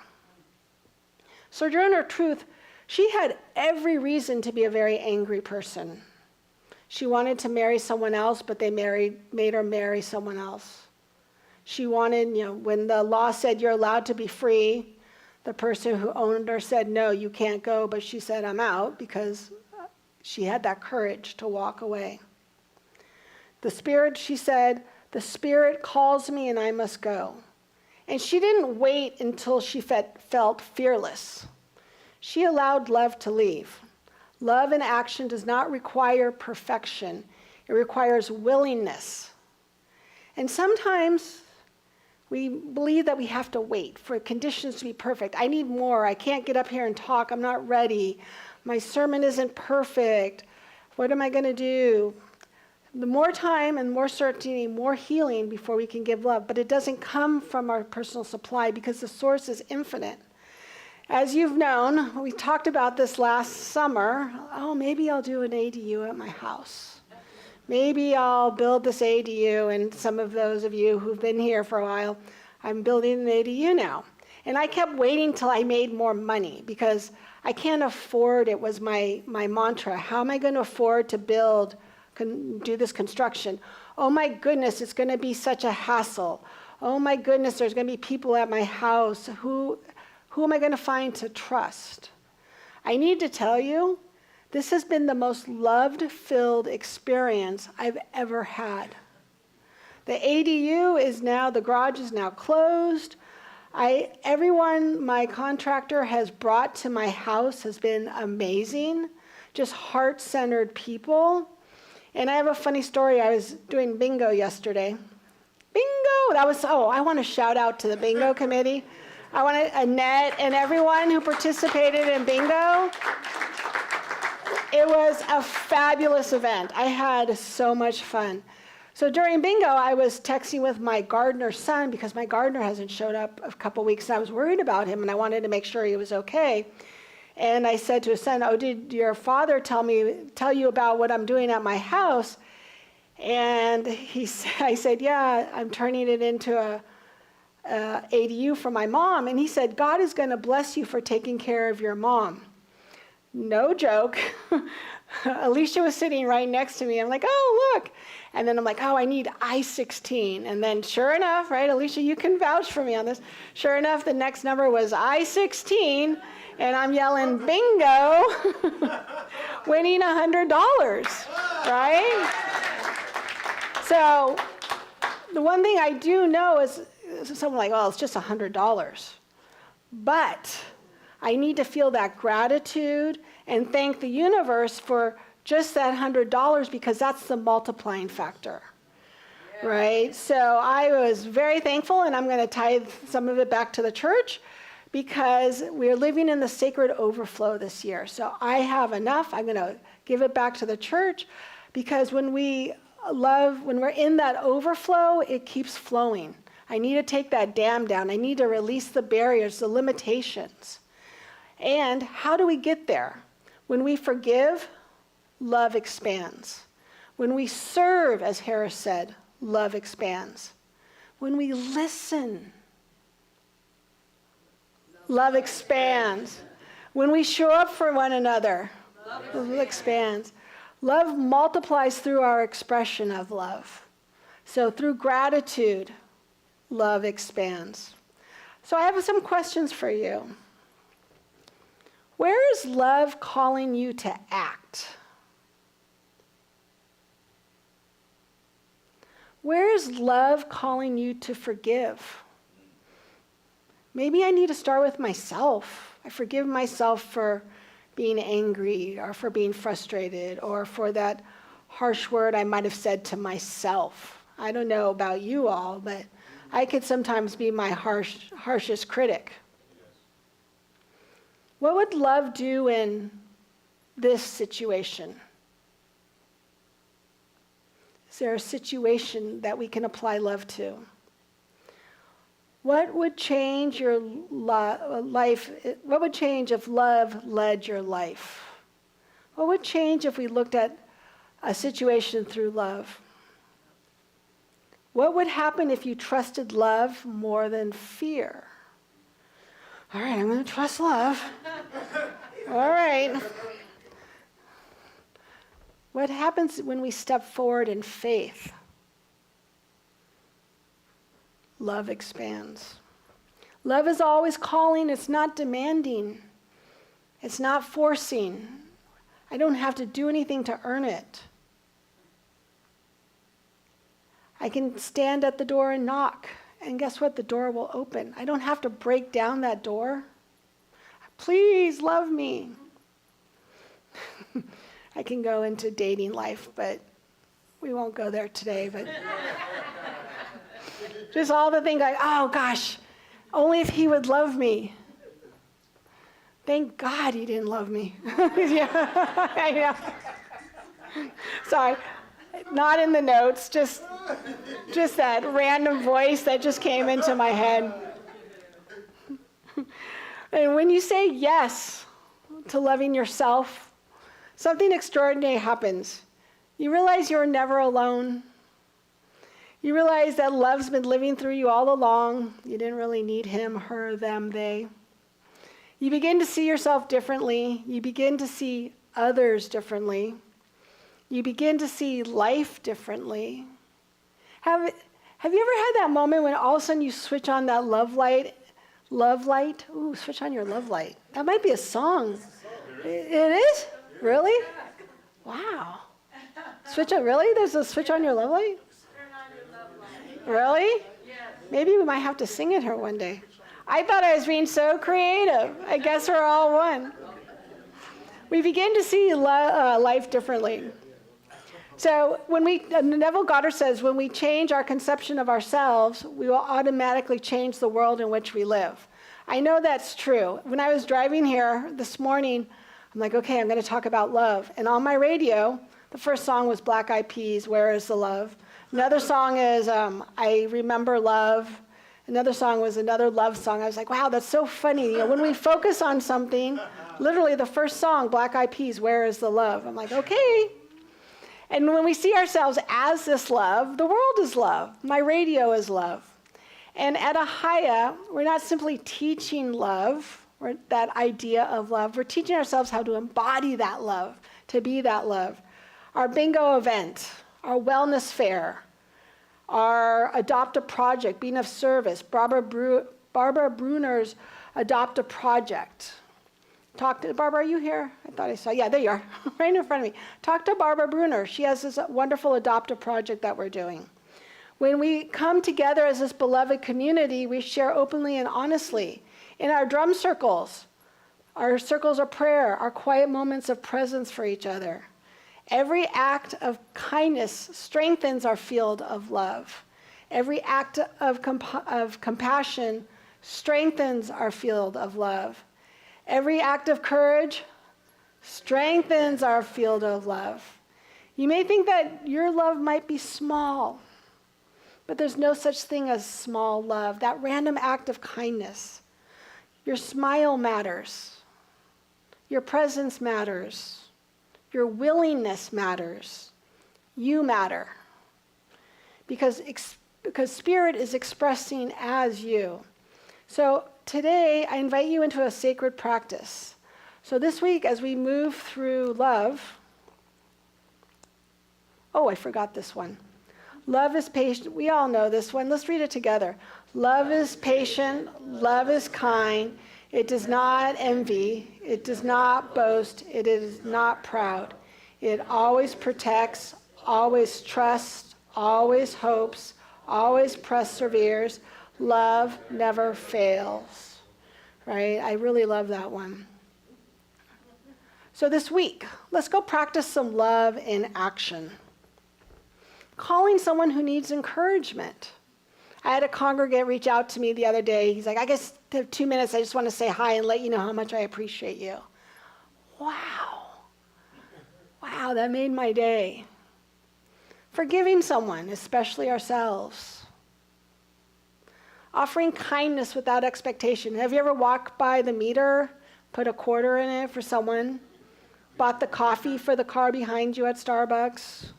Sojourner Truth, she had every reason to be a very angry person. She wanted to marry someone else, but they made her marry someone else. She wanted, when the law said you're allowed to be free, the person who owned her said, no, you can't go, but she said, I'm out, because she had that courage to walk away. The Spirit, she said, the Spirit calls me and I must go. And she didn't wait until she felt fearless. She allowed love to leave. Love in action does not require perfection. It requires willingness. And sometimes we believe that we have to wait for conditions to be perfect. I need more. I can't get up here and talk. I'm not ready. My sermon isn't perfect. What am I going to do? The more time and more certainty, more healing before we can give love. But it doesn't come from our personal supply because the source is infinite. As you've known, we talked about this last summer. Oh, maybe I'll do an ADU at my house. Maybe I'll build this ADU, and some of those of you who've been here for a while, I'm building an ADU now. And I kept waiting till I made more money because I can't afford, it was my mantra, how am I going to afford to do this construction? Oh my goodness, it's going to be such a hassle. Oh my goodness, there's going to be people at my house. Who am I going to find to trust? I need to tell you, this has been the most love-filled experience I've ever had. The ADU is now, the garage is now closed. Everyone my contractor has brought to my house has been amazing, just heart-centered people. And I have a funny story. I was doing bingo yesterday. Bingo! I want to shout out to the bingo committee. I want Annette and everyone who participated in bingo. It was a fabulous event. I had so much fun. So during bingo, I was texting with my gardener's son because my gardener hasn't showed up a couple weeks. And I was worried about him, and I wanted to make sure he was okay. And I said to his son, oh, did your father tell you about what I'm doing at my house? And I said, yeah, I'm turning it into a ADU for my mom. And he said, God is going to bless you for taking care of your mom. No joke. Alicia was sitting right next to me. I'm like, oh, look. And then I'm like, oh, I need I-16. And then sure enough, right, Alicia, you can vouch for me on this. Sure enough, the next number was I-16. And I'm yelling, bingo, winning $100, right? So the one thing I do know is someone like, well, it's just $100. But I need to feel that gratitude and thank the universe for just that $100 because that's the multiplying factor, right? So I was very thankful, and I'm going to tithe some of it back to the church because we're living in the sacred overflow this year. So I have enough. I'm going to give it back to the church because when we're in that overflow, it keeps flowing. I need to take that dam down. I need to release the barriers, the limitations. And how do we get there? When we forgive, love expands. When we serve, as Harris said, love expands. When we listen, love expands. When we show up for one another, love expands. Love multiplies through our expression of love. So through gratitude, love expands. So I have some questions for you. Where is love calling you to act? Where is love calling you to forgive? Maybe I need to start with myself. I forgive myself for being angry or for being frustrated or for that harsh word I might have said to myself. I don't know about you all, but I could sometimes be my harshest critic. What would love do in this situation? Is there a situation that we can apply love to? What would change your life? What would change if love led your life? What would change if we looked at a situation through love? What would happen if you trusted love more than fear? All right, I'm going to trust love. All right. What happens when we step forward in faith? Love expands. Love is always calling. It's not demanding. It's not forcing. I don't have to do anything to earn it. I can stand at the door and knock, and guess what? The door will open. I don't have to break down that door. Please love me. I can go into dating life, but we won't go there today. But just all the things like, oh gosh, only if he would love me. Thank God he didn't love me. Yeah. Sorry, not in the notes, just that random voice that just came into my head. And when you say yes to loving yourself, something extraordinary happens. You realize you're never alone. You realize that love's been living through you all along. You didn't really need him, her, them, they. You begin to see yourself differently. You begin to see others differently. You begin to see life differently. Have you ever had that moment when all of a sudden you switch on that love light? Love light? Ooh, switch on your love light. That might be a song. It is? Really? Wow. Switch on, really? There's a switch on your love light? Really? Maybe we might have to sing it here one day. I thought I was being so creative. I guess we're all one. We begin to see life differently. So when Neville Goddard says, when we change our conception of ourselves, we will automatically change the world in which we live. I know that's true. When I was driving here this morning, I'm like, okay, I'm going to talk about love. And on my radio, the first song was Black Eyed Peas, Where is the Love? Another song is I Remember Love. Another song was another love song. I was like, wow, that's so funny. You know, when we focus on something, literally the first song, Black Eyed Peas, Where is the Love? I'm like, okay. And when we see ourselves as this love, the world is love. My radio is love. And at Ahiah, we're not simply teaching love, or that idea of love. We're teaching ourselves how to embody that love, to be that love. Our bingo event, our wellness fair, our Adopt a Project, being of service, Barbara Bruner's Adopt a Project. Barbara, are you here? I thought I saw, yeah, there you are, right in front of me. Talk to Barbara Bruner. She has this wonderful Adopt a Project that we're doing. When we come together as this beloved community, we share openly and honestly. In our drum circles, our circles of prayer, our quiet moments of presence for each other. Every act of kindness strengthens our field of love. Every act of compassion strengthens our field of love. Every act of courage strengthens our field of love. You may think that your love might be small, but there's no such thing as small love. That random act of kindness. Your smile matters. Your presence matters. Your willingness matters. You matter. Because Spirit is expressing as you. So today, I invite you into a sacred practice. So this week, as we move through love, oh, I forgot this one. Love is patient. We all know this one. Let's read it together. Love is patient. Love is kind. It does not envy. It does not boast. It is not proud. It always protects, always trusts, always hopes, always perseveres. Love never fails. Right? I really love that one. So this week, let's go practice some love in action. Calling someone who needs encouragement. I had a congregant reach out to me the other day. He's like, I guess I have 2 minutes. I just want to say hi and let you know how much I appreciate you. Wow. Wow, that made my day. Forgiving someone, especially ourselves. Offering kindness without expectation. Have you ever walked by the meter, put a quarter in it for someone, bought the coffee for the car behind you at Starbucks?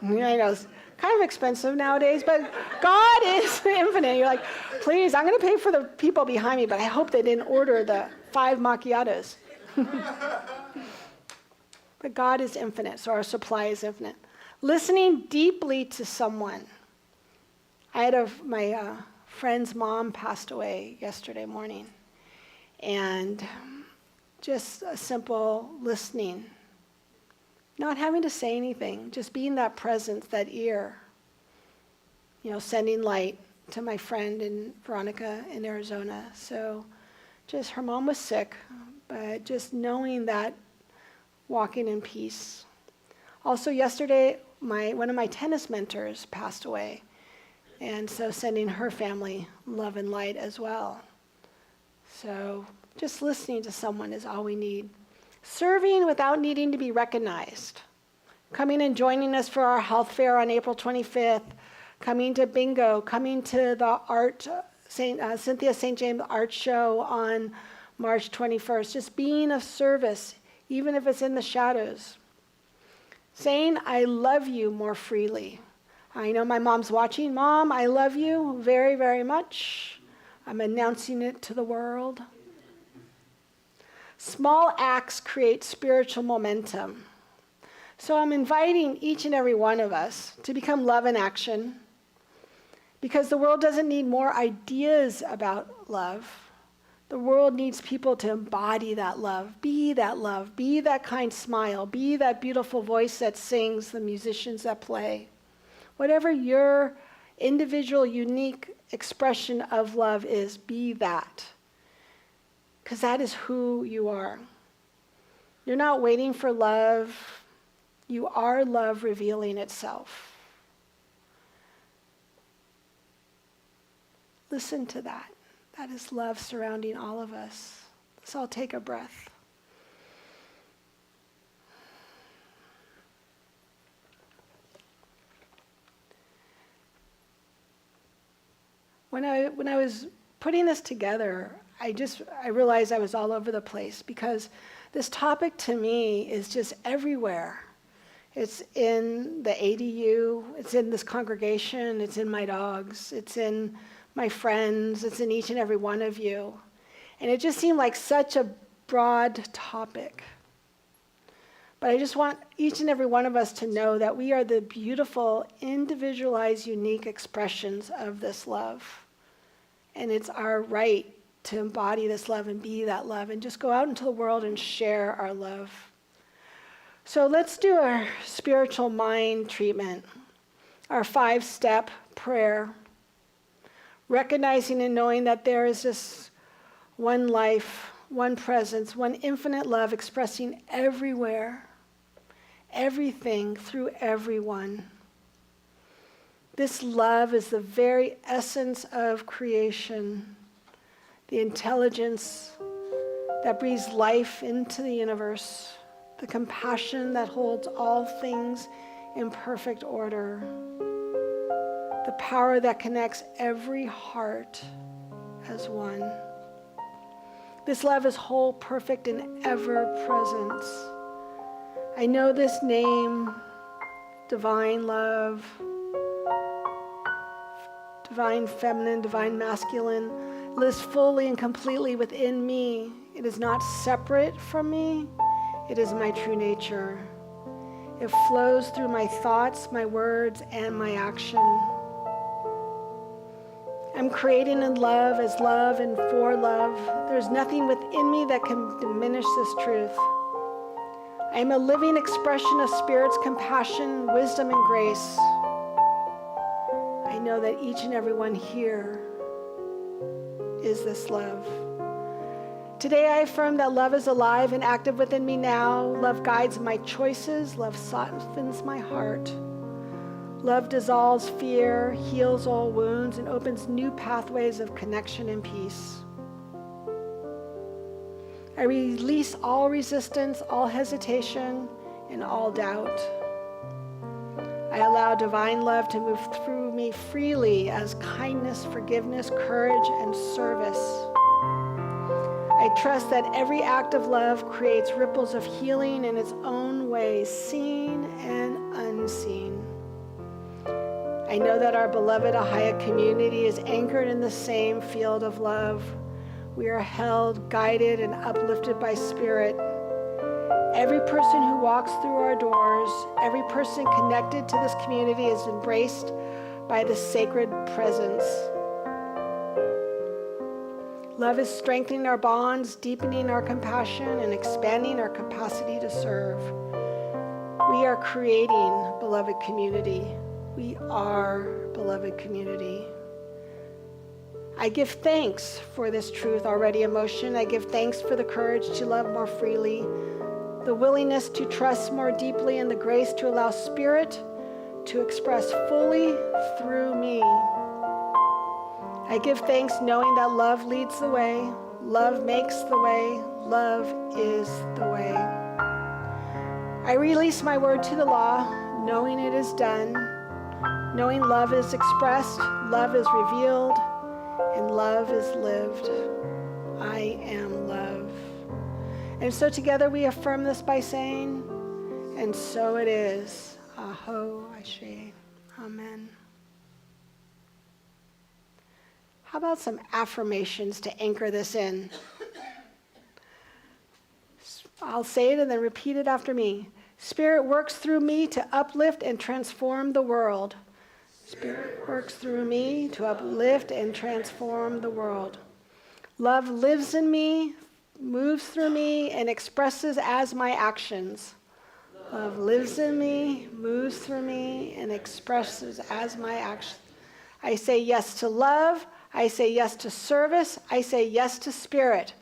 I know it's kind of expensive nowadays, but God is infinite. You're like, please, I'm going to pay for the people behind me, but I hope they didn't order the 5 macchiatos. But God is infinite, so our supply is infinite. Listening deeply to someone. I had my friend's mom passed away yesterday morning, and just a simple listening. Not having to say anything, just being that presence, that ear. Sending light to my friend Veronica in Arizona. So just her mom was sick, but just knowing that, walking in peace. Also yesterday, one of my tennis mentors passed away. And so sending her family love and light as well. So just listening to someone is all we need. Serving without needing to be recognized. Coming and joining us for our health fair on April 25th. Coming to bingo. Coming to the Cynthia St. James Art Show on March 21st. Just being of service, even if it's in the shadows. Saying, I love you more freely. I know my mom's watching. Mom, I love you very, very much. I'm announcing it to the world. Small acts create spiritual momentum. So I'm inviting each and every one of us to become love in action, because the world doesn't need more ideas about love. The world needs people to embody that love, be that kind smile, be that beautiful voice that sings, the musicians that play. Whatever your individual, unique expression of love is, be that. Because that is who you are. You're not waiting for love. You are love revealing itself. Listen to that. That is love surrounding all of us. Let's all take a breath. When I was putting this together, I realized I was all over the place, because this topic to me is just everywhere. It's in the ADU, it's in this congregation, it's in my dogs, it's in my friends, it's in each and every one of you. And it just seemed like such a broad topic. But I just want each and every one of us to know that we are the beautiful, individualized, unique expressions of this love. And it's our right to embody this love and be that love and just go out into the world and share our love. So let's do our spiritual mind treatment, our 5-step prayer, recognizing and knowing that there is this one life, one presence, one infinite love expressing everywhere, everything through everyone. This love is the very essence of creation, the intelligence that breathes life into the universe, the compassion that holds all things in perfect order, the power that connects every heart as one. This love is whole, perfect, and ever present. I know this name, divine love, divine feminine, divine masculine, lives fully and completely within me. It is not separate from me. It is my true nature. It flows through my thoughts, my words, and my action. I'm creating in love as love and for love. There's nothing within me that can diminish this truth. I am a living expression of Spirit's compassion, wisdom, and grace. I know that each and every one here is this love. Today I affirm that love is alive and active within me now. Love guides my choices. Love softens my heart. Love dissolves fear, heals all wounds, and opens new pathways of connection and peace. I release all resistance, all hesitation, and all doubt. I allow divine love to move through me freely as kindness, forgiveness, courage, and service. I trust that every act of love creates ripples of healing in its own ways, seen and unseen. I know that our beloved Ahiah community is anchored in the same field of love. We are held, guided, and uplifted by Spirit. Every person who walks through our doors, every person connected to this community is embraced by the sacred presence. Love is strengthening our bonds, deepening our compassion, and expanding our capacity to serve. We are creating beloved community. We are beloved community. I give thanks for this truth already in motion. I give thanks for the courage to love more freely, the willingness to trust more deeply, and the grace to allow Spirit to express fully through me. I give thanks knowing that love leads the way, love makes the way, love is the way. I release my word to the law, knowing it is done, knowing love is expressed, love is revealed, and love is lived. I am love. And so together we affirm this by saying, and so it is. Ahiah. Amen. How about some affirmations to anchor this in? I'll say it and then repeat it after me. Spirit works through me to uplift and transform the world. Spirit works through me to uplift and transform the world. Love lives in me, moves through me, and expresses as my actions. Love lives in me, moves through me, and expresses as my actions. I say yes to love. I say yes to service. I say yes to Spirit.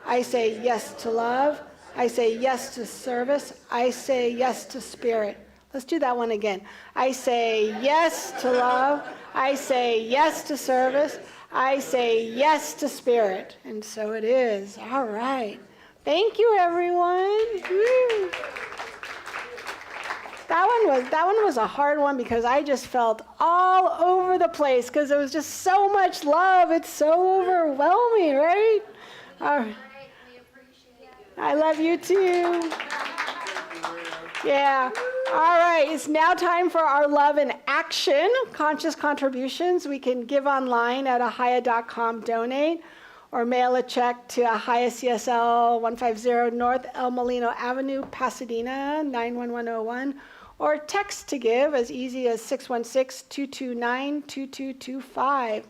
I say yes to love. I say yes to service. I say yes to Spirit. Let's do that one again. I say yes to love. I say yes to service. I say yes to Spirit. And so it is. All right. Thank you, everyone. Woo. That one was a hard one because I just felt all over the place because there was just so much love. It's so overwhelming, right? I love you too. Yeah. All right. It's now time for our love in action, conscious contributions. We can give online at ahiah.com, donate, or mail a check to Ahiah CSL 150 North El Molino Avenue, Pasadena 91101, or text to give as easy as 616-229-2225.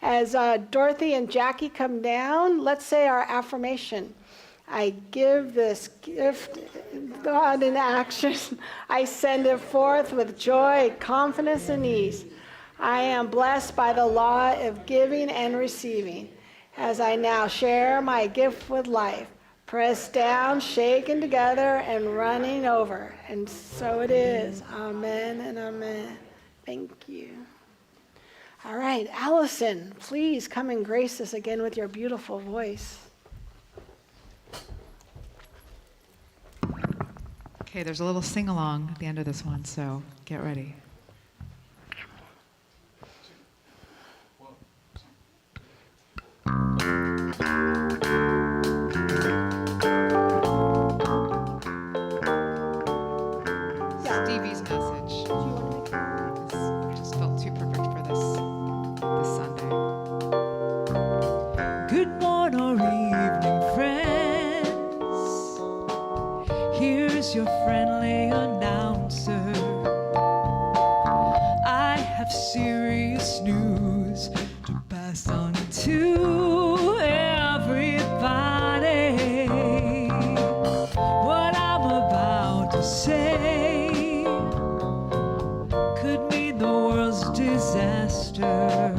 As Dorothy and Jackie come down, let's say our affirmation. I give this gift, God, in action. I send it forth with joy, confidence, and ease. I am blessed by the law of giving and receiving. As I now share my gift with life, pressed down, shaken together, and running over. And so it is. Amen and amen. Thank you. All right, Alison, please come and grace us again with your beautiful voice. Okay, there's a little sing-along at the end of this one, so get ready. Stevie's message. It just felt too perfect for this Sunday. Good morning or evening, friends. Here's your friendly announcer. I have serious news to pass on to everybody. What I'm about to say could mean the world's disaster.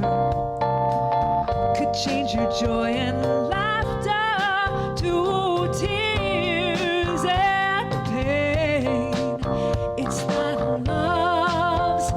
Could change your joy and laughter to tears and pain. It's not love's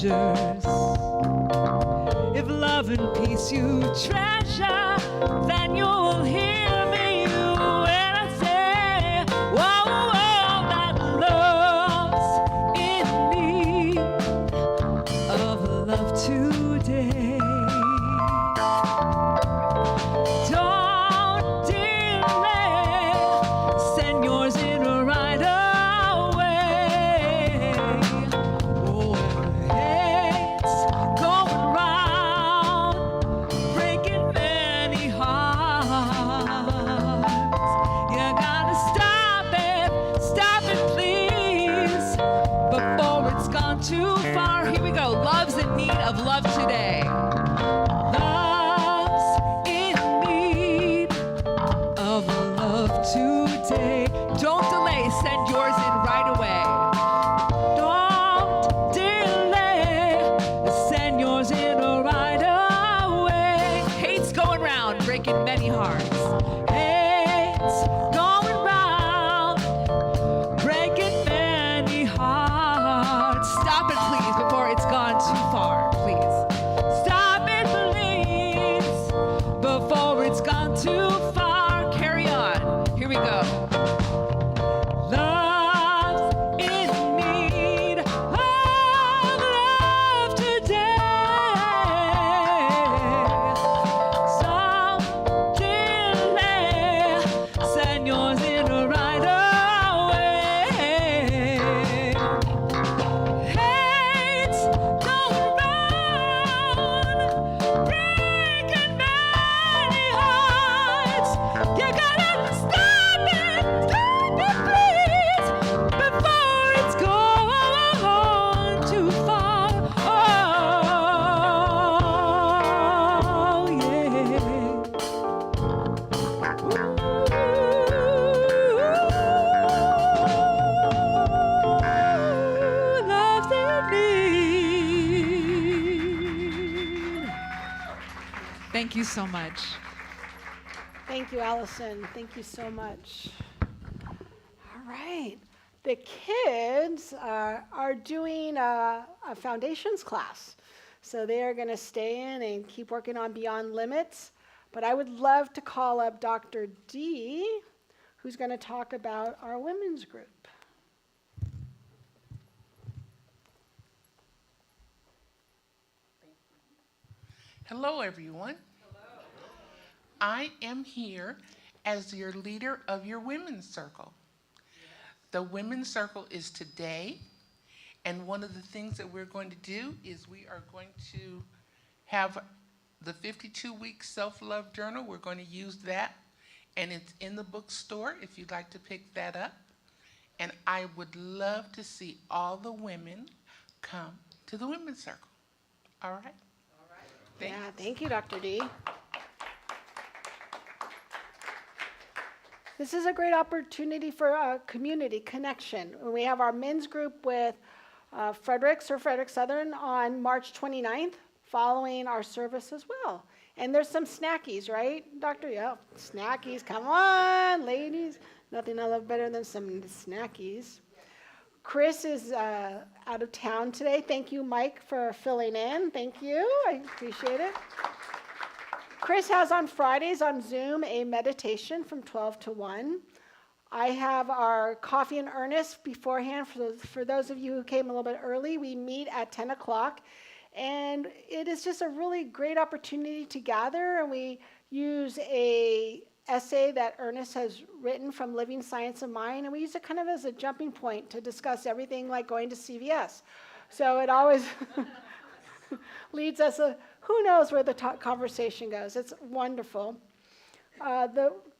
pleasures. If love and peace you treasure, then you'll hear me when I say, whoa, whoa, that love's in need of love today. Don't delay, send yours in right away. Oh, hate's going round, breaking many hearts. You gotta stop it please, before it's gone too far. Here we go, love's in need of love today. Love's in need of love today. Don't delay, send yours in right away. Don't delay, send yours in right away. Hate's going round, breaking many hearts. Hate's going round, breaking many hearts. Stop it, please, before it's gone too far, please. Stop it, please, before it's gone too far. Carry on. Here we go. Love's in need of love today. Some delay, send yours in right away. Hate's going round, breaking many hearts. You gotta stop it please, before it's gone too far. Oh, yeah. Love's in need. Thank you so much. Thank you, Allison. Thank you so much. All right. The kids are doing a foundations class. So they are going to stay in and keep working on Beyond Limits. But I would love to call up Dr. D, who's going to talk about our women's group. Hello, everyone. Hello. I am here as your leader of your women's circle. The women's circle is today, and one of the things that we're going to do is we are going to have the 52-week self-love journal. We're going to use that, and it's in the bookstore if you'd like to pick that up. And I would love to see all the women come to the women's circle. All right? Thank you, Dr. D. This is a great opportunity for a community connection. We have our men's group with Frederick Southern on March 29th, following our service as well. And there's some snackies, right, Doctor? Yeah, snackies. Come on, ladies. Nothing I love better than some snackies. Chris is out of town today. Thank you, Mike, for filling in. Thank you. I appreciate it. Chris has on Fridays on Zoom a meditation from 12 to 1. I have our coffee in earnest beforehand. For those of you who came a little bit early, we meet at 10 o'clock. And it is just a really great opportunity to gather. And we use a essay that Ernest has written from Living Science of Mind. And we use it kind of as a jumping point to discuss everything like going to CVS. So it always leads us, who knows where the conversation goes. It's wonderful.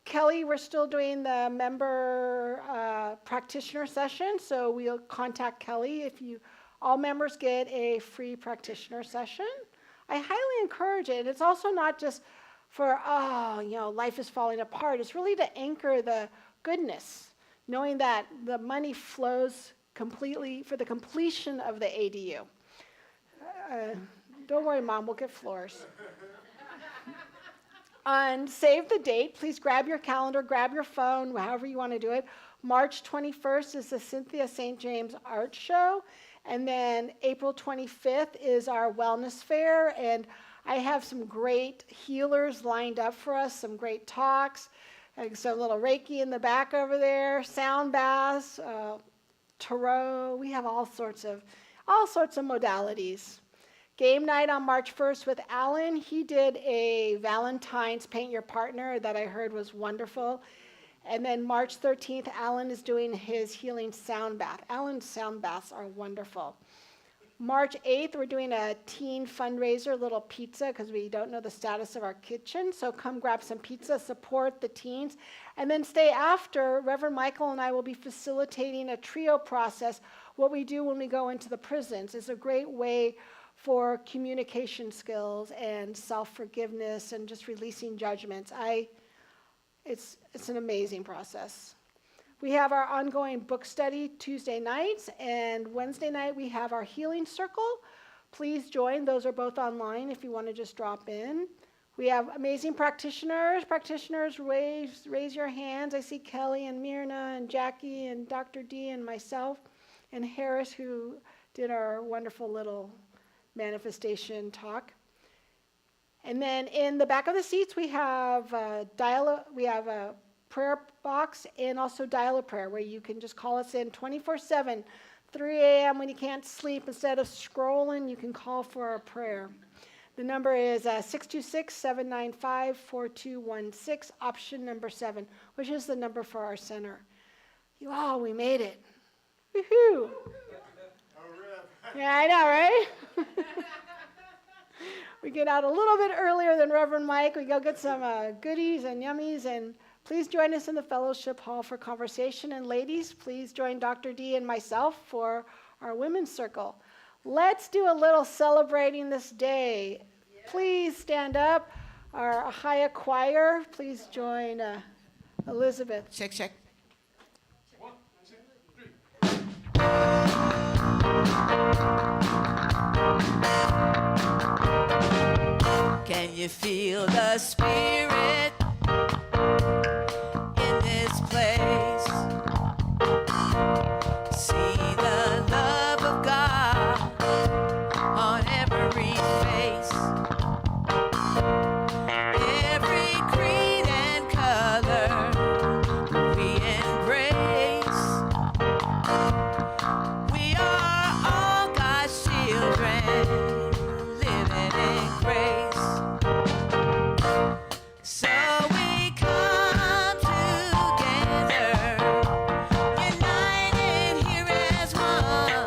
Kelly, we're still doing the member practitioner session, so we'll contact Kelly. All members get a free practitioner session. I highly encourage it. It's also not just for, life is falling apart. It's really to anchor the goodness, knowing that the money flows completely for the completion of the ADU. Don't worry, Mom, we'll get floors. And save the date. Please grab your calendar, grab your phone, however you want to do it. March 21st is the Cynthia St. James Art Show, And then April 25th is our wellness fair, and I have some great healers lined up for us, some great talks, like some little Reiki in the back over there, sound baths, tarot. We have all sorts of modalities. Game night on March 1st with Alan. He did a Valentine's Paint Your Partner that I heard was wonderful. And then March 13th, Alan is doing his healing sound bath. Alan's sound baths are wonderful. March 8th, we're doing a teen fundraiser, little pizza, because we don't know the status of our kitchen. So come grab some pizza, support the teens. And then stay after. Reverend Michael and I will be facilitating a trio process. What we do when we go into the prisons is a great way for communication skills and self-forgiveness and just releasing judgments. It's an amazing process. We have our ongoing book study Tuesday nights, and Wednesday night we have our healing circle. Please join. Those are both online if you want to just drop in. We have amazing practitioners. Practitioners, raise your hands. I see Kelly and Myrna and Jackie and Dr. D and myself and Harris, who did our wonderful little manifestation talk. And then in the back of the seats we have a prayer box and also dial-a-prayer where you can just call us in 24/7, 3 a.m. when you can't sleep. Instead of scrolling, you can call for a prayer. The number is 626-795-4216, option number 7, which is the number for our center. We made it. Woohoo! Yeah, I know, right? We get out a little bit earlier than Reverend Mike. We go get some goodies and yummies, and please join us in the fellowship hall for conversation. And ladies, please join Dr. D and myself for our women's circle. Let's do a little celebrating this day. Please stand up. Our Ahiah choir, please join Elizabeth. Check, check. 1, 2, 3. Can you feel the Spirit in this place? See the love of God on every face. Every creed and color we embrace. We are all God's children, living in grace. So we come together, united here as one.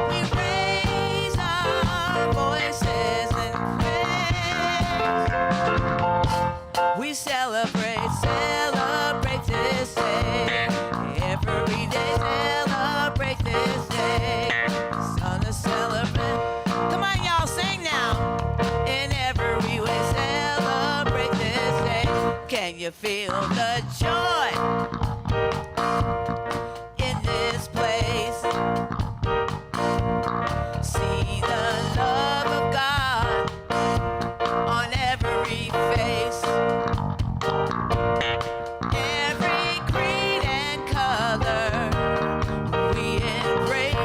We raise our voices in praise. We celebrate this day. Every day celebrate this day. Sunday celebrate. Come on, y'all, sing now. In every way celebrate this day. Can you feel the joy in this place? See the love of God on every face. Every creed and color we embrace.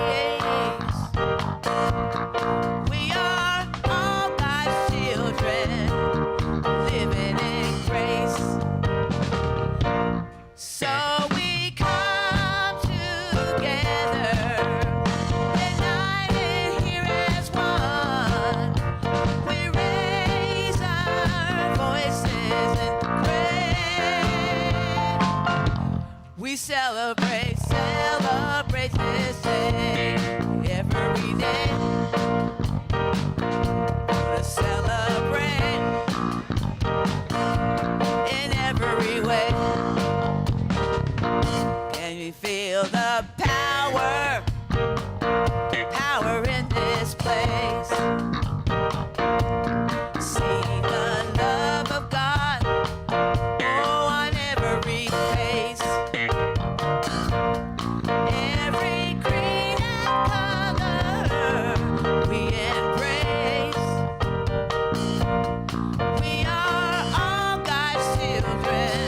We are all God's children, living in grace. So we come together, united here as one. We raise our voices in praise. We celebrate this day. Every day to celebrate in every way. Can you feel the power in this place? See the love of God, on every face. Every creed and color we embrace. We are all God's children.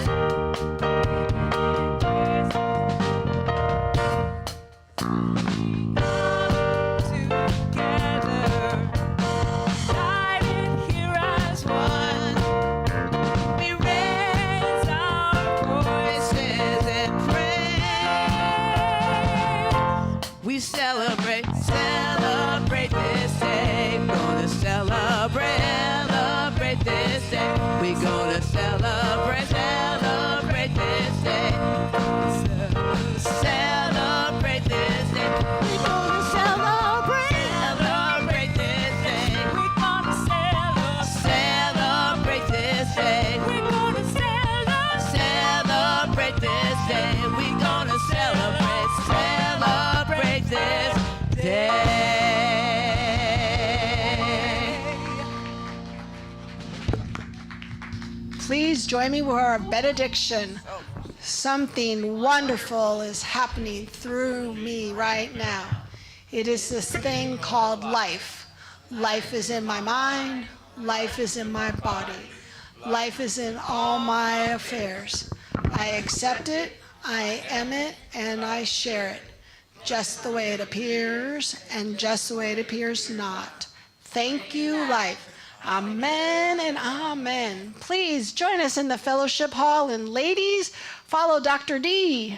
join me for our benediction. Something wonderful is happening through me right now. It is this thing called life. Life is in my mind. Life is in my body. Life is in all my affairs. I accept it, I am it, and I share it. Just the way it appears and just the way it appears not. Thank you, life. Amen and amen. Please join us in the fellowship hall, and ladies, follow Dr. D.